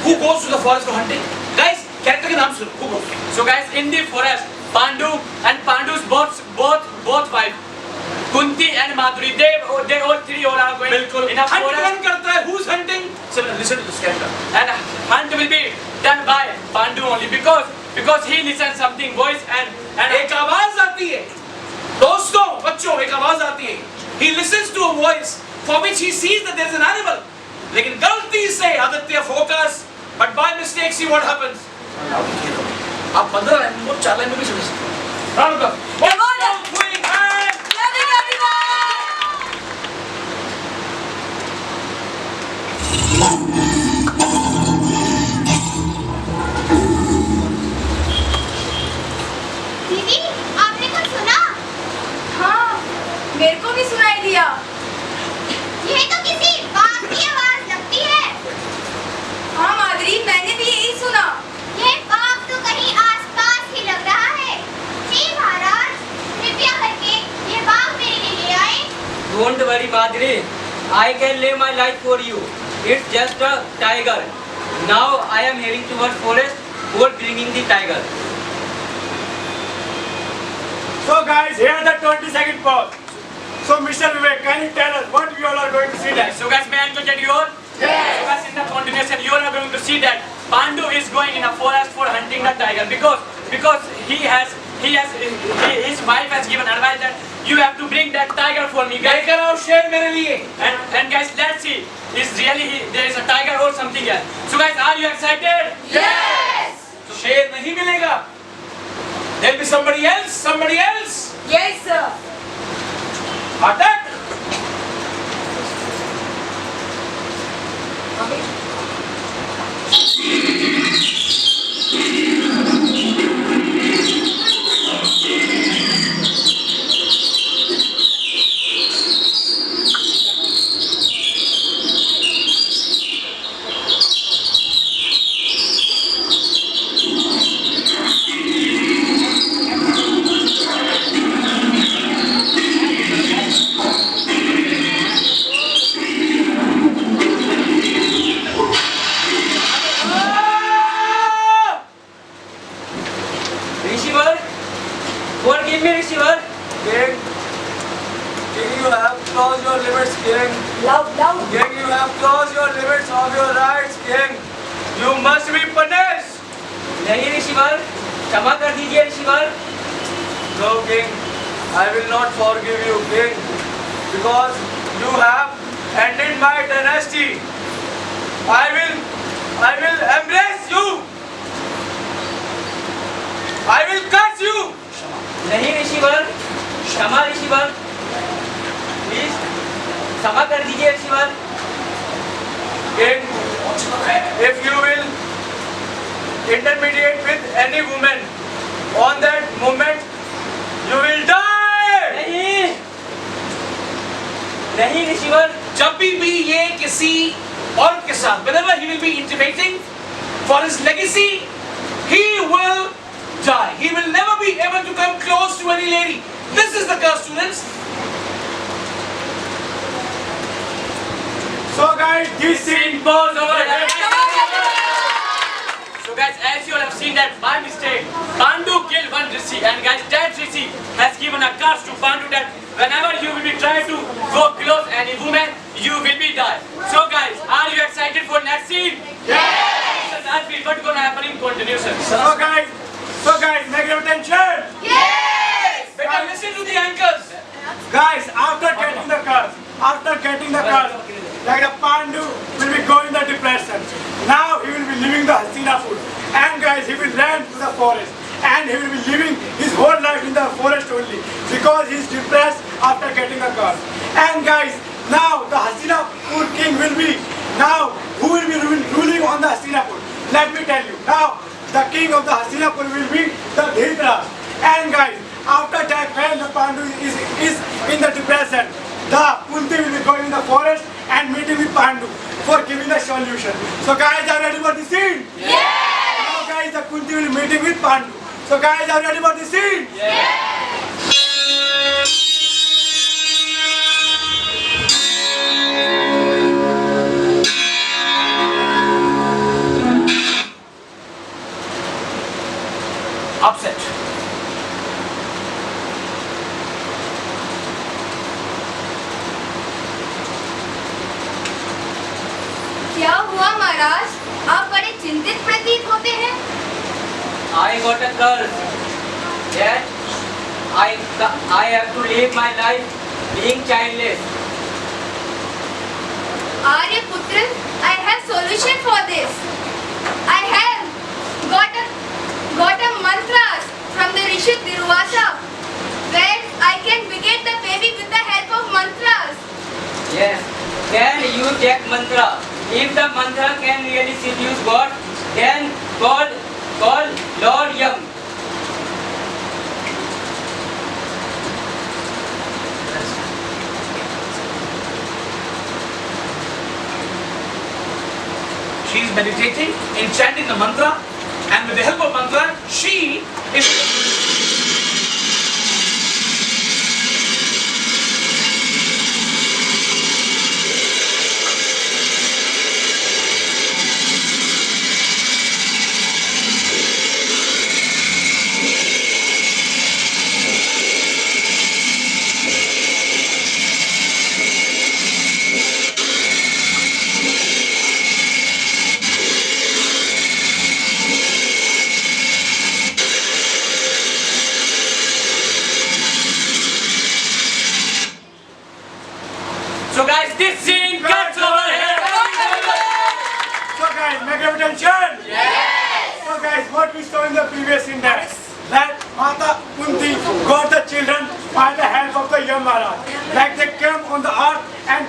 Who goes to the forest for hunting? Guys, character के नाम सुनो. Who goes? So guys, in the forest, Pandu and Pandu's both wives, Kunti and Madhuri, they all three are going बिल्कुल. in a Hunt forest. कौन करता है? Who's hunting? So listen to this character. And hunt will be done by Pandu only because he listens something voice and एक आवाज आती है. दोस्तों, बच्चों, एक आवाज आती है. He listens to a voice for which he sees that there is an animal. लेकिन गलती से Aditya focus, but by mistake see what happens. आप 15 लाइन और 4 लाइन में भी सुन सकते हो. Round up. Come on. Quick hand. Clapping everyone. दीदी, आपने कुछ किया। ये तो किसी बाघ की आवाज लगती है। हाँ माद्री, मैंने भी यही सुना। ये बाघ तो कहीं आसपास ही लग रहा है। जी महाराज, कृपया करके ये बाघ मेरे लिए ले आए। Don't worry, Madri. I can lay my life for you. It's just a tiger. Now I am heading towards forest for bringing the tiger. So guys, here the 20-second pause. So Mr. Vivek, can you tell us what we all are going to see next? So guys, may I get you all? Yes. So guys, in the continuation, you all are going to see that Pandu is going in a forest for hunting the tiger because his wife has given advice that you have to bring that tiger for me. Guys, लेकर आओ शेर मेरे लिए। and guys, let's see, is really there is a tiger or something else. So guys, are you excited? Yes. शेर नहीं मिलेगा। There'll be somebody else. Yes sir. Attack! Rishivar, forgive me, Rishivar. King, you have crossed your limits, King. Loud. King, you have crossed your limits of your rights, King. You must be punished. नहीं ऋषिवर, क्षमा कर दीजिए ऋषिवर। No, King, I will not forgive you, King, because you have ended my dynasty. I will embrace you. I will curse you. नहीं ऋषिवर, क्षमा ऋषिवर, प्लीज क्षमा कर दीजिए ऋषिवर। King, if you will intermediate with any woman, on that moment you will die. नहीं ऋषिवर। जब भी ये किसी औरत के साथ, whenever he will be intimating for his legacy, he will die. He will never be able to come close to any lady. This is the curse, students. So guys, this scene goes over here. So guys, as you all have seen that by mistake, Pandu killed one Rishi, and guys, that Rishi has given a curse to Pandu that whenever you will be trying to go close any woman, you will be die. So guys, are you excited for next scene? Yes! That's what's gonna happen in continuation. So guys, make your attention. Yes. Better listen to the anchors. Guys, after getting the curse, like the Pandu will be going the depression. Now he will be leaving the Hastinapur, and guys, he will run to the forest, and he will be living his whole life in the forest only because he is depressed after getting the curse. And guys, now the Hastinapur king will be who will be ruling on the Hastinapur? Let me tell you. Now the king of the Hastinapur will be the Dhritarashtra. And guys, after that, when the Pandu is in the depression, the Kunti will be going in the forest and meeting with Pandu for giving the solution. So guys, are you ready for the scene? Yes. Now guys, the Kunti will be meeting with Pandu. So guys, are you ready for the scene? Upset. क्या हुआ महाराज? आप बड़े चिंतित प्रतीत होते हैं। I got a curse that I have to live my life being childless. Aryaputra, I have solution for this. I have got a mantras from the Rishi Durvasa where I can beget the baby with the help of mantras. Yes. Then you check mantra. If the mantra can really seduce God, then call Lord Yam. meditating and chanting the mantra, and with the help of mantra, she is. So guys, this scene cuts over here. So guys, make your attention. Yes. So guys, what we saw in the previous index, that Mata Kunti got the children by the help of the Yamara. Like they came on the earth and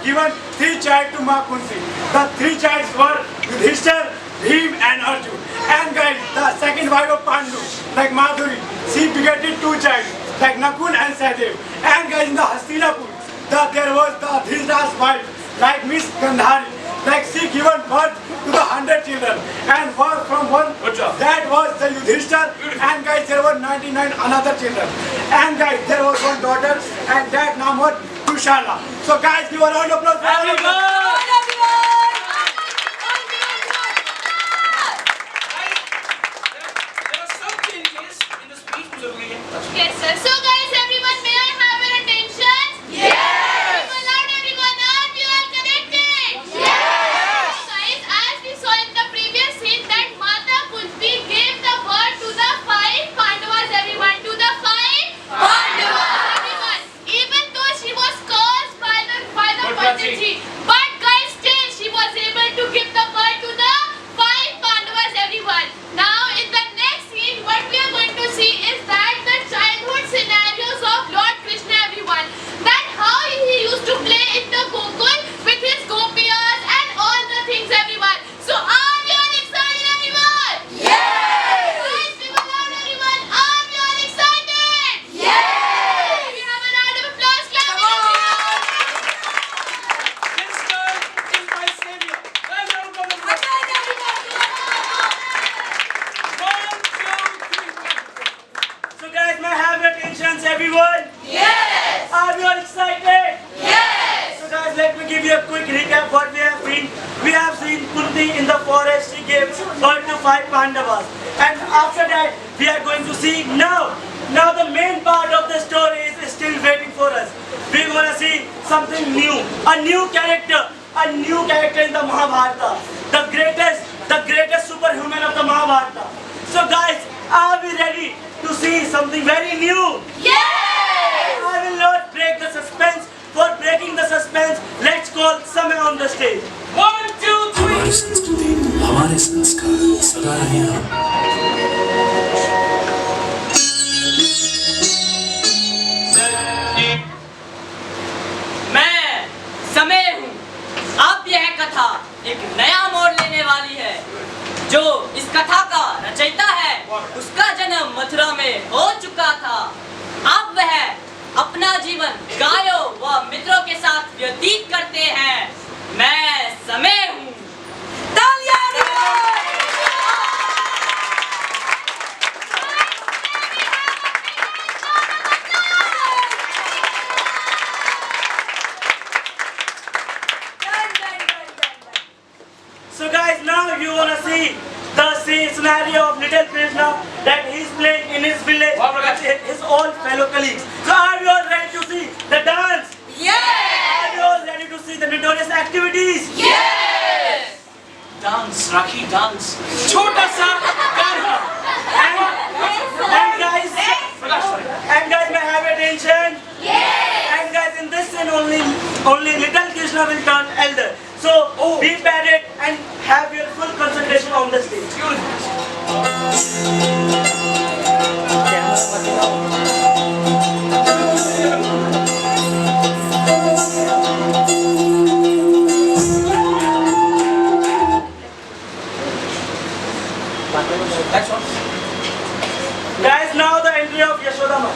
given 3 children to Ma Kunti. The 3 children were Yudhishthir, Bhim and Arjun. And guys, the second wife of Pandu, like Madhuri, she begetted 2 children, like Nakul and Sahadev. And guys, in the Hastinapur, there was the Dhritarashtra's wife, like Miss Gandhari, like she given birth to the 100 children, and from one that was the Yudhishthir, and guys there were 99 another children, and guys there was one daughter, and that name was Dushala. So guys, give a round of applause for everyone. There are some changes in the speech. Yes, sir. So guys, everyone, may I have your attention? Yes. But guys, still she was able to give the birth to the 5 Pandavas, everyone. Now in the next scene, what we are going to see is that the childhood scenarios of Lord Krishna, everyone. That how he used to play in the Gokul with his gopiyas and all the things, everyone. So are you all excited, everyone? Yes! Guys, give a round, everyone. Are you all excited? Yes! We have a round of applause, clap it, everyone. So guys, may I have your attention, everyone? Yes! Are you all excited? Yes! So guys, let me give you a quick recap what we have seen. We have seen Kunti in the forest. She gave birth to 5 Pandavas. And after that, we are going to see now the main part of the story is still waiting for us. We're going to see something new, a new character in the Mahabharata. The greatest superhuman of the Mahabharata. So guys, are we ready to see something very new? Yes! I will not break the suspense. For breaking the suspense, let's call Samay on the stage. 1, 2, 3. हमारी संस्कृति, हमारे संस्कार सदा रहे हम। मैं समय हूँ। अब यह कथा एक नया मोड़ लेने वाली है। जो इस कथा का रचयिता है, उसका जन्म मथुरा में हो चुका था। अब वह अपना जीवन गायों व मित्रों के साथ व्यतीत करते हैं। मैं समय हूँ। तालियां So guys, now you wanna see the scenario of little Krishna that he's playing in his village with his all fellow colleagues. So are you all ready to see the dance? Yes! Are you all ready to see the notorious activities? Yes! Dance, Rakhi, dance. छोटा सा गाना. And guys, may I have attention? Yes! And guys, in this scene only little Krishna will turn elder. So be prepared and have your full concentration on the stage. That's all. Guys, now the entry of Yashoda Ma.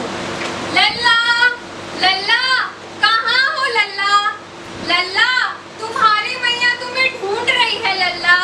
लल्ला लल्ला कहाँ हो लल्ला लल्ला तुम्हारी मैया तुम्हें ढूंढ रही है लल्ला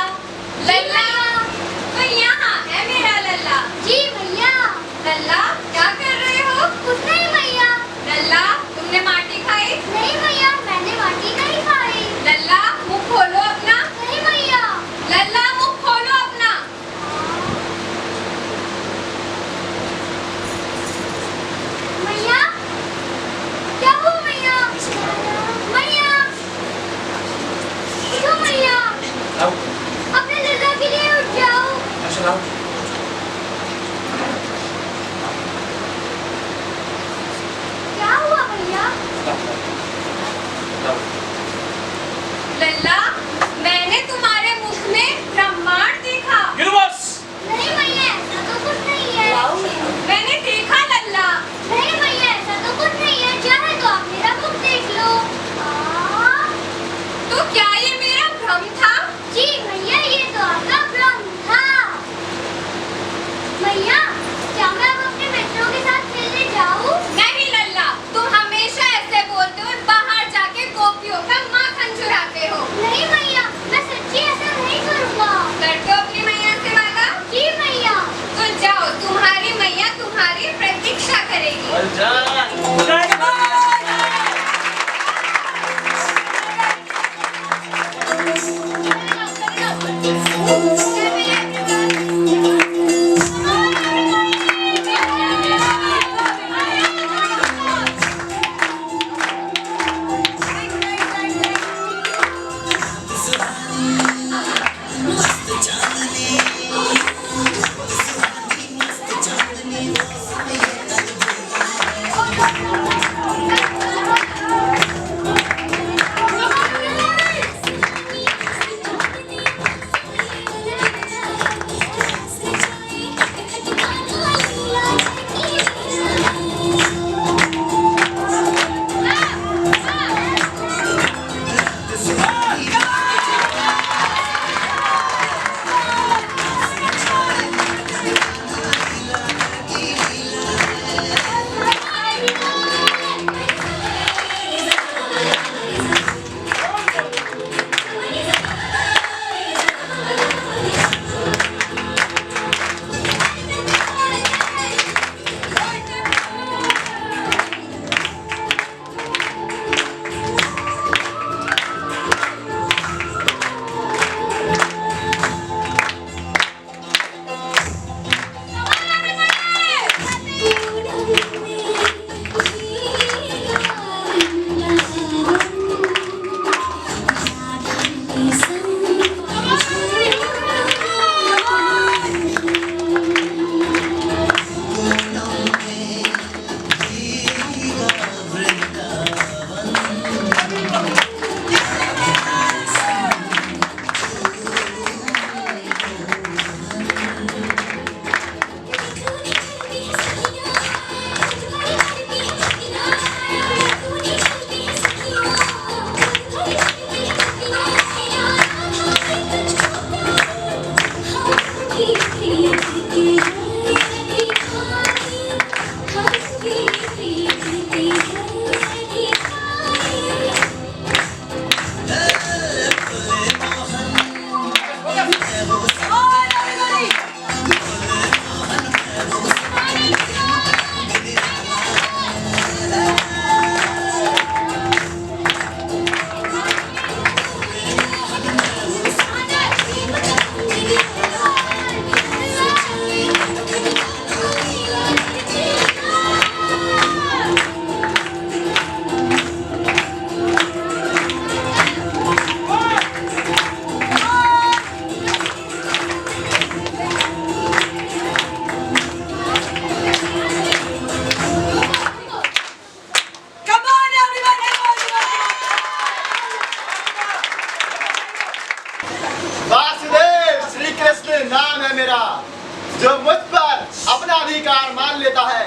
अधिकार मान लेता है,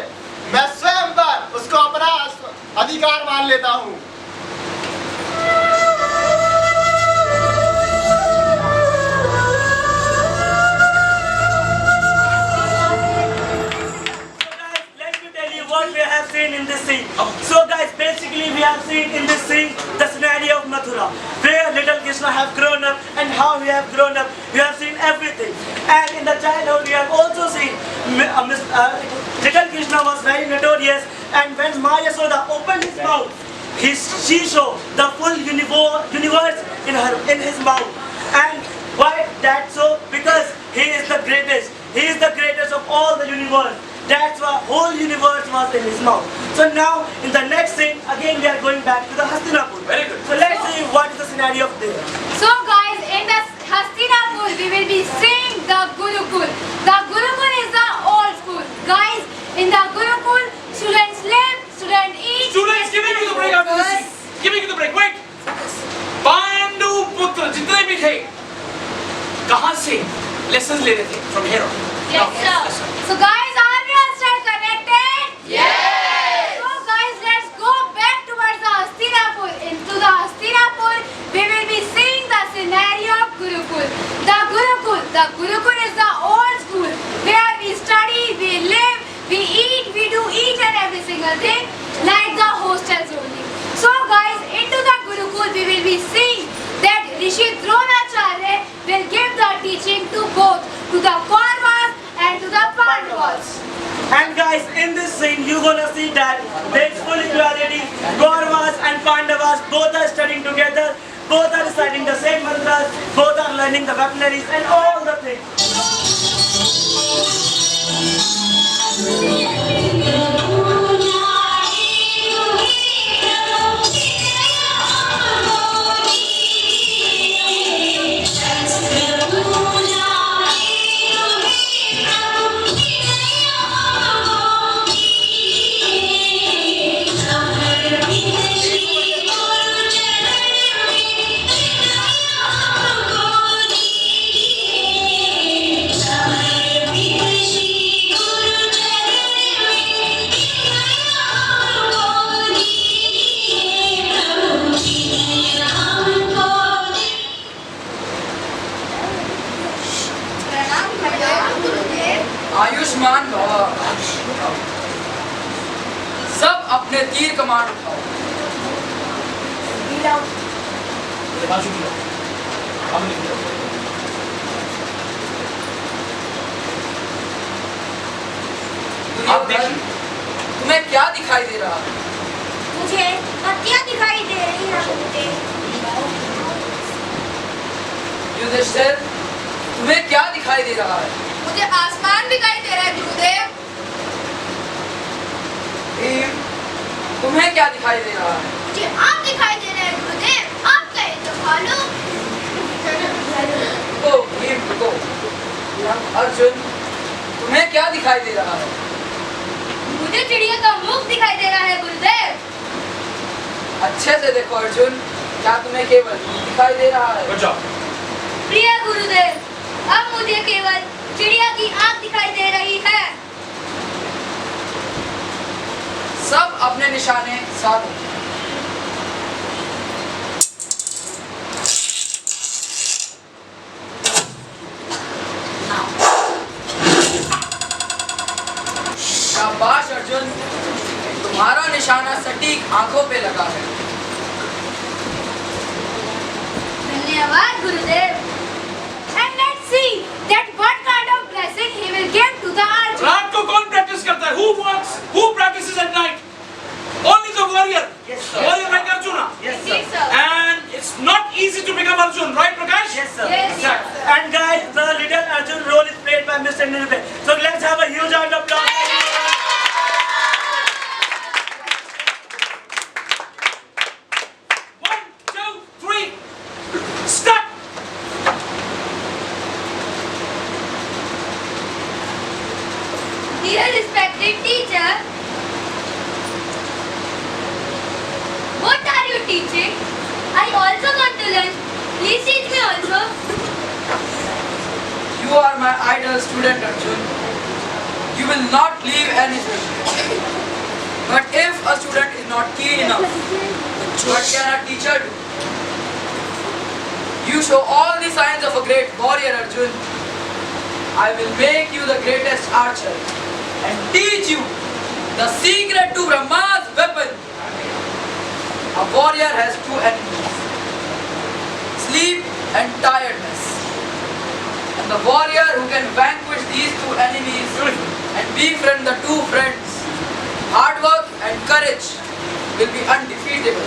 मैं स्वयं पर उसको अपना अधिकार मान लेता हूँ। What we have seen in this scene. So guys, basically we have seen in this scene the scenario of Mathura, where little Krishna have grown up and how he have grown up. We have seen everything. And in the childhood we have also seen little Krishna was very notorious, and when Ma Yasoda opened his mouth, she showed the full universe in his mouth. And why that so? Because he is the greatest. He is the greatest of all the universe. That's why whole universe was in his mouth. So now in the next scene, again we are going back to the Hastinapur. Very good. So let's see what is the scenario of there. So guys, in the Hastinapur, we will be seeing the Gurukul. The Gurukul is the old school. Guys, in the Gurukul, students live, students eat. Students, give me the break after this. Give me the break. Wait. Pandu पुत्र जितने भी थे, कहाँ से lessons ले रहे थे? From here on. Yes, sir. So guys, are we all still connected? Yes. So guys, let's go back towards the Hastinapur. Into the Hastinapur, we will be seeing the scenario of Gurukul. The Gurukul is the old school where we study, we live, we eat, we do each and every single thing like the hostels only. So guys, into the Gurukul, we will be seeing that Rishi Dronacharya will give the teaching to both, to the Kauravas and to the Pandavas. And guys, in this scene, you're gonna see that there is full equality. Kauravas and Pandavas both are studying together, both are reciting the same mantras, both are learning the weaponaries and all the things. Ayushman भव। सब अपने तीर कमान उठाओ। आप देखिए, तुम्हें क्या दिखाई दे रहा है? मुझे पत्तियां दिखाई दे रही हैं। युधिष्ठिर, तुम्हें क्या दिखाई दे रहा है? मुझे आसमान दिखाई दे रहा है गुरुदेव। भीम, तुम्हें क्या दिखाई दे रहा है? मुझे आप दिखाई दे रहे हैं गुरुदेव। आप कहे तो फॉलो। रुको भीम, रुको। अर्जुन, तुम्हें क्या दिखाई दे रहा है? मुझे चिड़िया का मुख दिखाई दे रहा है गुरुदेव। अच्छे से देखो अर्जुन, क्या तुम्हें केवल मुख दिखाई दे रहा है? Good job. प्रिय गुरुदेव, अब मुझे केवल चिड़िया की आंख दिखाई दे रही है। सब अपने निशाने साधो। शाबाश अर्जुन, तुम्हारा निशाना सटीक आंखों पे लगा है। धन्यवाद गुरुदेव। And let's see that what kind of blessing he will give to the Arjun. रात को कौन practice करता है? Who works? Who practices at night? Only the warrior. Yes, sir. Warrior like Arjuna. Yes, sir. Yes, sir. And it's not easy to become Arjun, right, Prakash? Yes, sir. Yes, sir. And guys, the little Arjun role is played by Mr. Nirbe. So let's have a huge round of applause. One, two, three. Start. Dear respected teacher, what are you teaching? I also want to learn. Please teach me also. You are my idol student, Arjun. you will not leave anything. But if a student is not keen enough, what can a teacher do? You show all the signs of a great warrior, Arjun. I will make you the greatest archer and teach you the secret to Brahma's weapon. A warrior has two enemies, sleep and tiredness. And the warrior who can vanquish these two enemies and befriend the two friends, hard work and courage, will be undefeatable.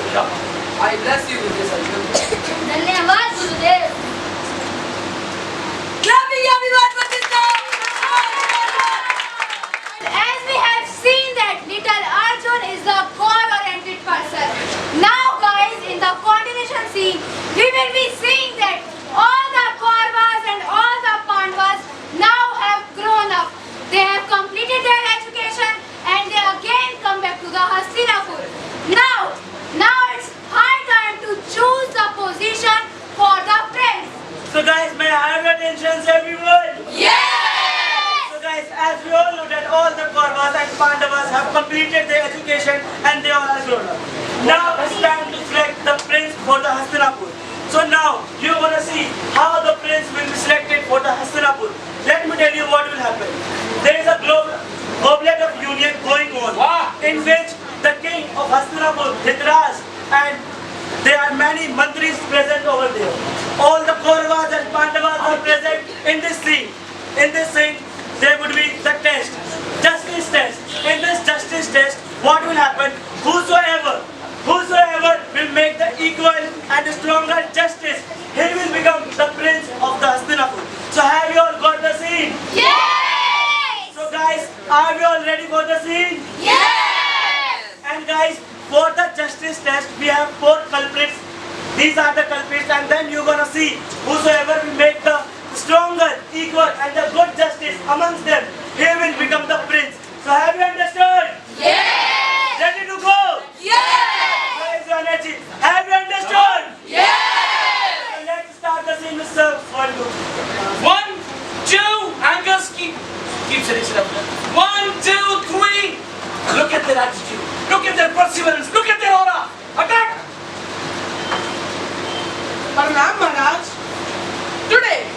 I bless you with this, Arjun. धन्यवाद गुरुदेव. Clapping everyone for this song. As we have seen that little Arjun is the goal-oriented person. Now guys, in the continuation scene, we will be seeing that all the Kauravas and all the Pandavas now have grown up. They have completed their education and they again come back to the Hastinapur. Now it's high time to choose the position for the prince. So guys, may I have your attention, everyone? Yes! So guys, as we all know that all the Kauravas and Pandavas have completed their education and they all have grown up. Now it's time to select the prince for the Hastinapur. So now you're gonna see how the prince will be selected for the Hastinapur. Let me tell you what will happen. There is a goblet of union going on, in which the king of Hastinapur, Dhritarashtra, and there are many mantris present over there. All the Kauravas and Pandavas are present in this scene. In this scene, there would be the test, justice test. In this justice test, what will happen? Whosoever will make the equal and stronger justice, he will become the prince of the Hastinapur. So have you all got the scene? Yes! So guys, are we all ready for the scene? Yes! And guys, for the justice test, we have 4 culprits. These are the culprits, and then you're gonna see whosoever will make the stronger, equal, and the good justice amongst them, he will become the prince. So have you understood? Yes! Ready to go? Yes! Where is your energy? Have you understood? Yes! So let's start the scene with Sir Swandu. 1, 2, anchors keep sitting up. 1, 2, 3. Look at their attitude. Look at their perseverance. Look at their aura. Attack! Pranam Maharaj. Today,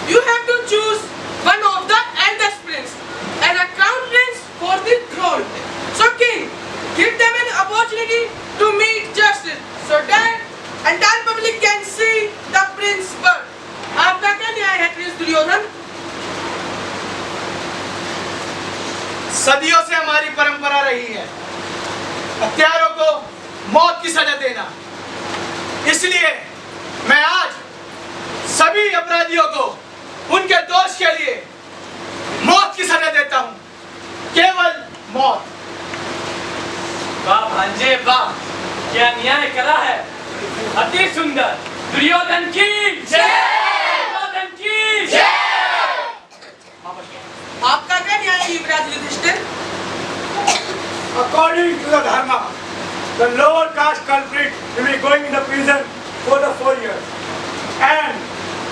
you have to choose one of the eldest prince as a crown prince for the throne. So king, give them an opportunity to meet justice so that entire public can see the prince birth. आपका क्या न्याय है Prince Duryodhan? सदियों से हमारी परंपरा रही है हत्यारों को मौत की सजा देना। इसलिए मैं आज सभी अपराधियों को उनके दोष के लिए मौत की सजा देता हूं, केवल मौत। वाह भांजे वाह, क्या न्याय करा है, अति सुंदर। दुर्योधन की जय, दुर्योधन की जय। आपका क्या न्याय है युवराज Yudhishthir? According to the dharma, the lower caste culprit will be going in the prison for the 4 years. And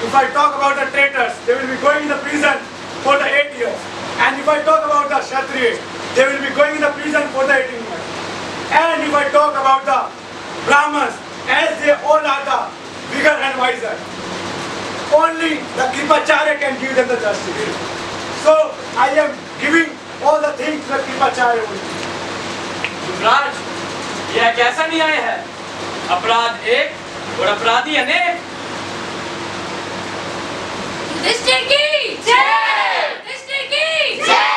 if I talk about the traitors, they will be going in the prison for the 8 years. And if I talk about the Kshatriyas, they will be going in the prison for the 18 years. And if I talk about the Brahmins, as they all are the bigger and wiser, only the Kripacharya can give them the justice. So I am giving all the things to the Kripacharya only. युवराज, यह कैसा न्याय है? अपराध एक और अपराधी अनेक। युधिष्ठिर की जय, युधिष्ठिर की जय।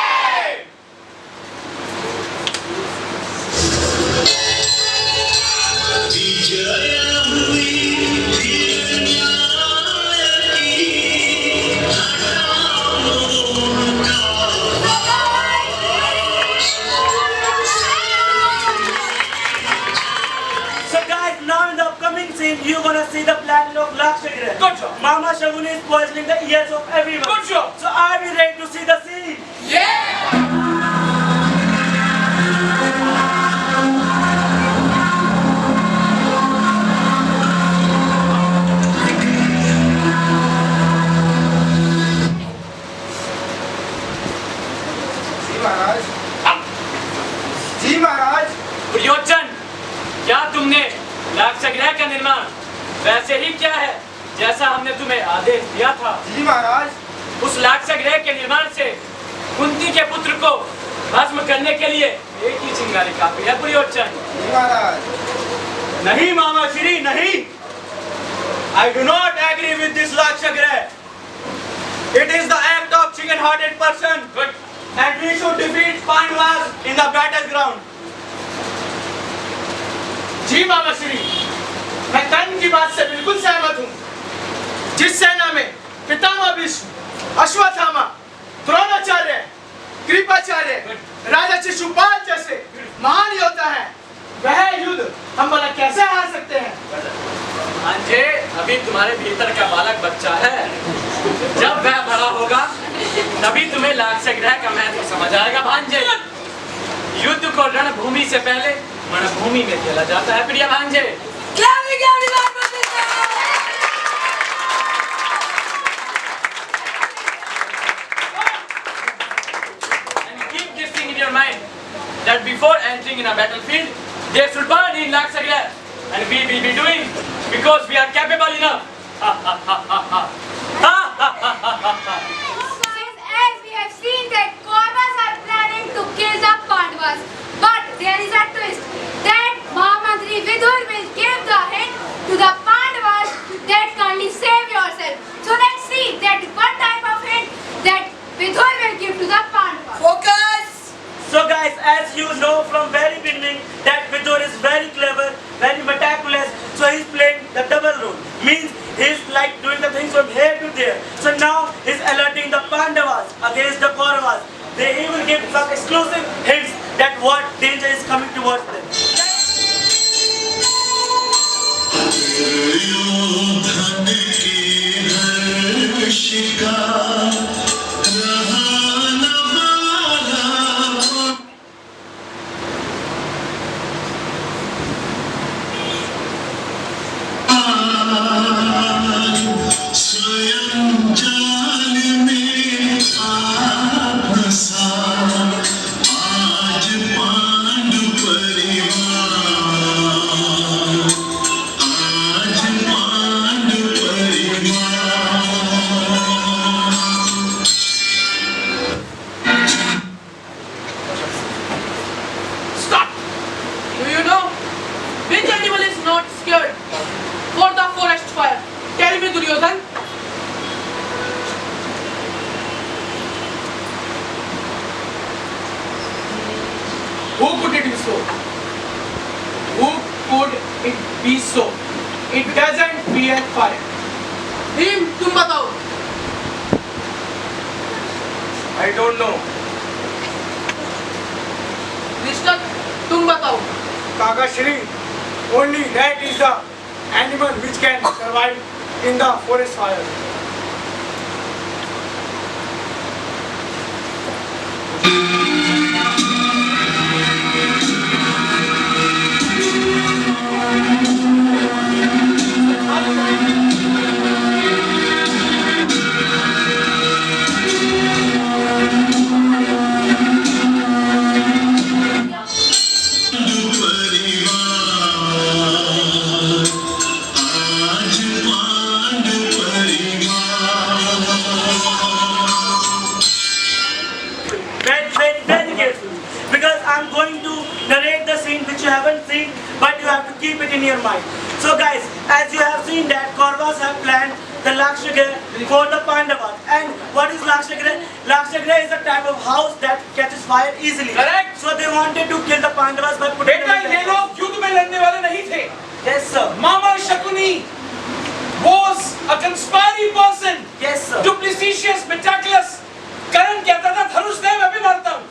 You're gonna see the planet of Lakshagriha. Good job. Mama Shaguni is poisoning the ears of everyone. Good job. So are we ready to see the scene? महाराज। जी महाराज। दुर्योधन, क्या तुमने लाक्षागृह का निर्माण वैसे ही किया है जैसा हमने तुम्हें आदेश दिया था? जी महाराज। उस लाक्षागृह के निर्माण से कुंती के पुत्र को भस्म करने के लिए एक ही चिंगारी काफी है दुर्योधन। जी महाराज। नहीं मामा श्री, नहीं। I do not agree with this Lakshagraha. It is the act of chicken-hearted person. Good. And we should defeat Pandavas in the battleground. जी मामा श्री, मैं कर्ण की बात से बिल्कुल सहमत हूँ। जिस सेना में पितामह भीष्म, अश्वत्थामा, द्रोणाचार्य, कृपाचार्य, राजा शिशुपाल जैसे महान योद्धा हैं, वह युद्ध हम भला कैसे हार सकते हैं? भांजे, अभी तुम्हारे भीतर का बालक बच्चा है। जब वह बड़ा होगा तभी तुम्हें लाक्षागृह का महत्व समझ आएगा। भांजे, युद्ध को रणभूमि से पहले रणभूमि में खेला जाता है। प्रिय भांजे, and keep this thing in your mind that before entering in a battlefield, there should burn in Lakshagraha, and we will be doing because we are capable enough. As we have seen that Kauravas are planning to kill the Pandavas, but there is a twist that Mahamantri Vidur will give the hint to the Pandavas that kindly save yourself. So let's see that what type of hint that Vidur will give to the Pandavas. Focus! So guys, as you know from very beginning that Vidur is very clever, very meticulous, so he's playing the double role. Means he's like doing the things from here to there. So now he's alerting the Pandavas against the Kauravas. He will give some exclusive hints that what danger is coming towards them. Stop! Do you know which animal is not scared for the forest fire? Tell me, Duryodhan. Who could it be so? Who could it be so? It doesn't fear fire. Him, तुम बताओ. I don't know. Krishna, तुम बताओ. Kaka Shri, only that is the animal which can survive in the forest fire. Very carefully, because I'm going to narrate the scene which you haven't seen, but you have to keep it in your mind. So guys, as you have seen that Kauravas have planned the Lakshagraha for the Pandavas. And what is Lakshagraha? Lakshagraha is a type of house that catches fire easily. Correct. So they wanted to kill the Pandavas by putting बेटा them ये in लोग युद्ध में लड़ने वाले नहीं थे. Yes sir. Mama Shakuni was a conspiring person. Yes sir. Duplicitous, meticulous. करण कहता था धनुष दे मैं भी मारता हूँ.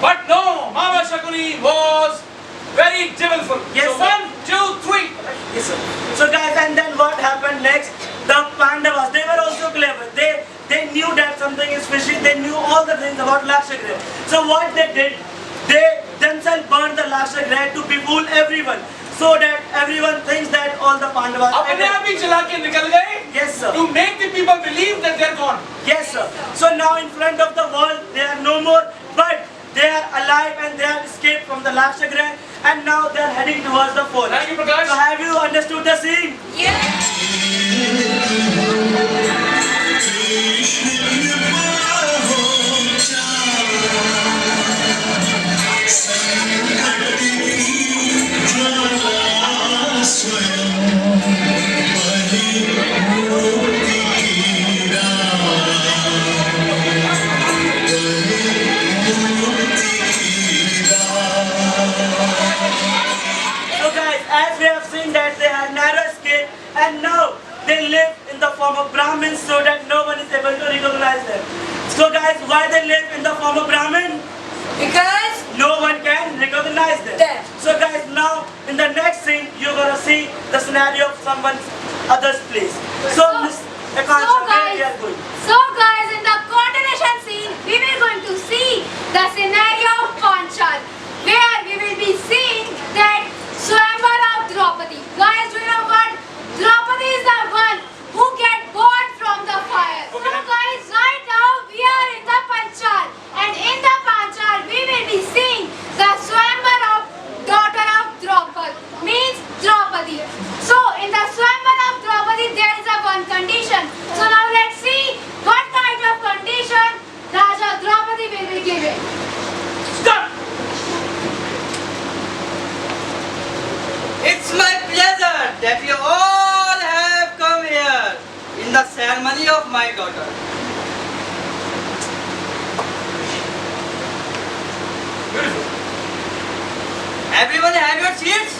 But no, Mama Shakuni was very devilful. Yes, so sir. 1, 2, 3. Yes sir. So guys, and then what happened next? The Pandavas, they were also clever. They knew that something is fishy. They knew all the things about Lakshagraha. So what they did, they themselves burned the Lakshagraha to befool everyone, so that everyone thinks that all the Pandavas. अपने आप ही जला के निकल गए. Yes sir. To make the people believe that they are gone. Yes sir. So now in front of the world they are no more. But are alive and they have escaped from the Lakshagriha and now they are heading towards the fort. Thank you, Prakash. So have you understood the scene? So guys, as we have seen that they had narrow escape and now they live in the form of Brahmins so that no one is able to recognize them. So guys, why they live in the form of Brahmin? Because no one can recognize them. So guys, now in the next scene, you're gonna see the scenario of someone other's place. So Miss Akansha, where we are going? So guys, in the continuation scene, we were going to see the scenario of Panchal, where we will be seeing that Swayamvar of Draupadi. Guys, do you know what? Draupadi is the one who get born from the fire. So guys, right now we are in the Panchal, and in the Panchal we will be seeing the Swayamvar of daughter of Draupadi, means Draupadi. So in the Swayamvar of Draupadi there is a one condition. So now let's see what kind of condition Raja Draupadi will be given. stop. It's my pleasure that you all have come here in the ceremony of my daughter. Everyone have your seats?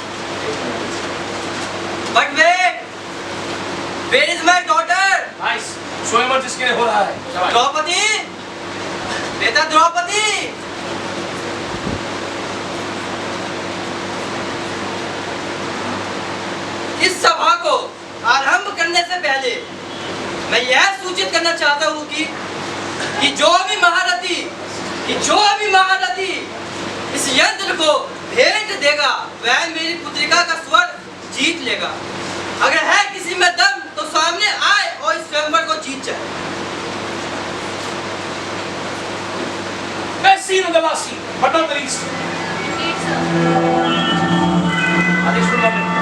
But wait! Where is my daughter? Nice. स्वयंवर जिसके लिए हो रहा है. शाबाश. द्रौपदी! बेटा द्रौपदी! इस सभा को आरंभ करने से पहले मैं यह सूचित करना चाहता हूँ कि जो भी महारथी इस यंत्र को भेंट देगा वह मेरी पुत्रिका का स्वर जीत लेगा. अगर है किसी में दम तो सामने आए और इस स्वयंवर को जीत जाए. Best scene of the last scene, but not the least. Adesh for moment.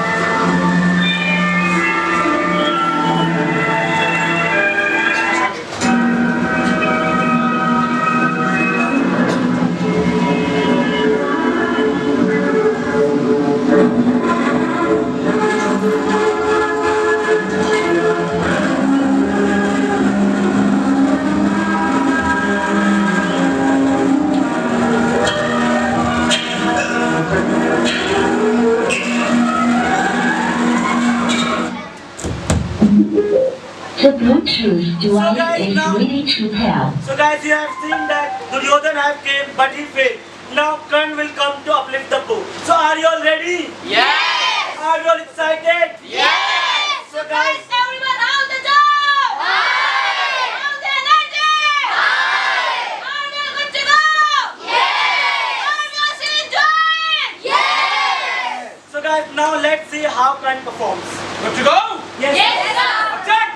The Bluetooth device is ready to pair. So guys, you have seen that Duryodhan have came but he failed. Now Karn will come to uplift the bow. So are you all ready? Yes! Are you all excited? Yes! So guys, Everyone out the door! How's the energy? Are we good to go? Are we also enjoying? so guys, now let's see how Karn performs. Good to go? Yes. Attack!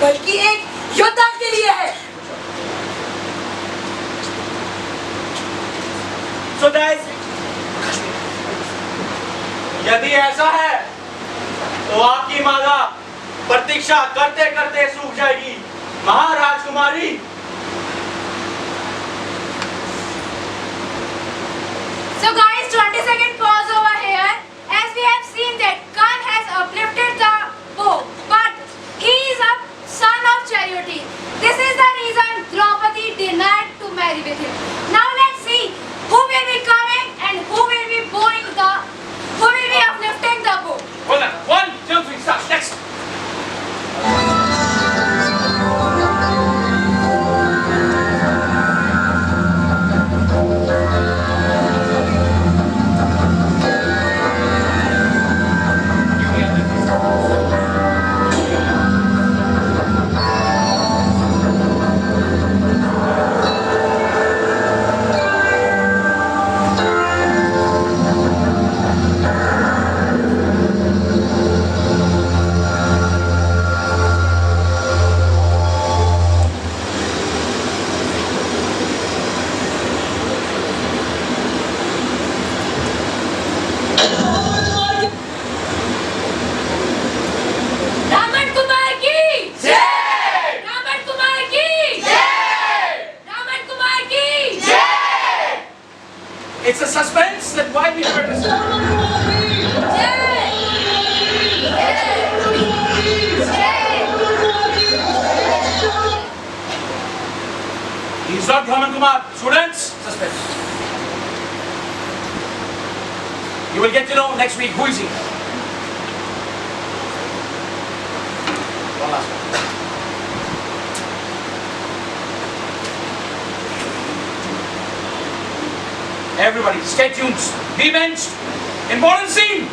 बल्कि एक योद्धा के लिए है। So guys, यदि ऐसा है तो आपकी माला प्रतीक्षा करते करते सूख जाएगी महाराजकुमारी। So guys, 20-second pause over here. Brahman Kumar. Students, suspense. You will get to know next week who is he. One last one. Everybody, stay tuned. Be benched. Important scene.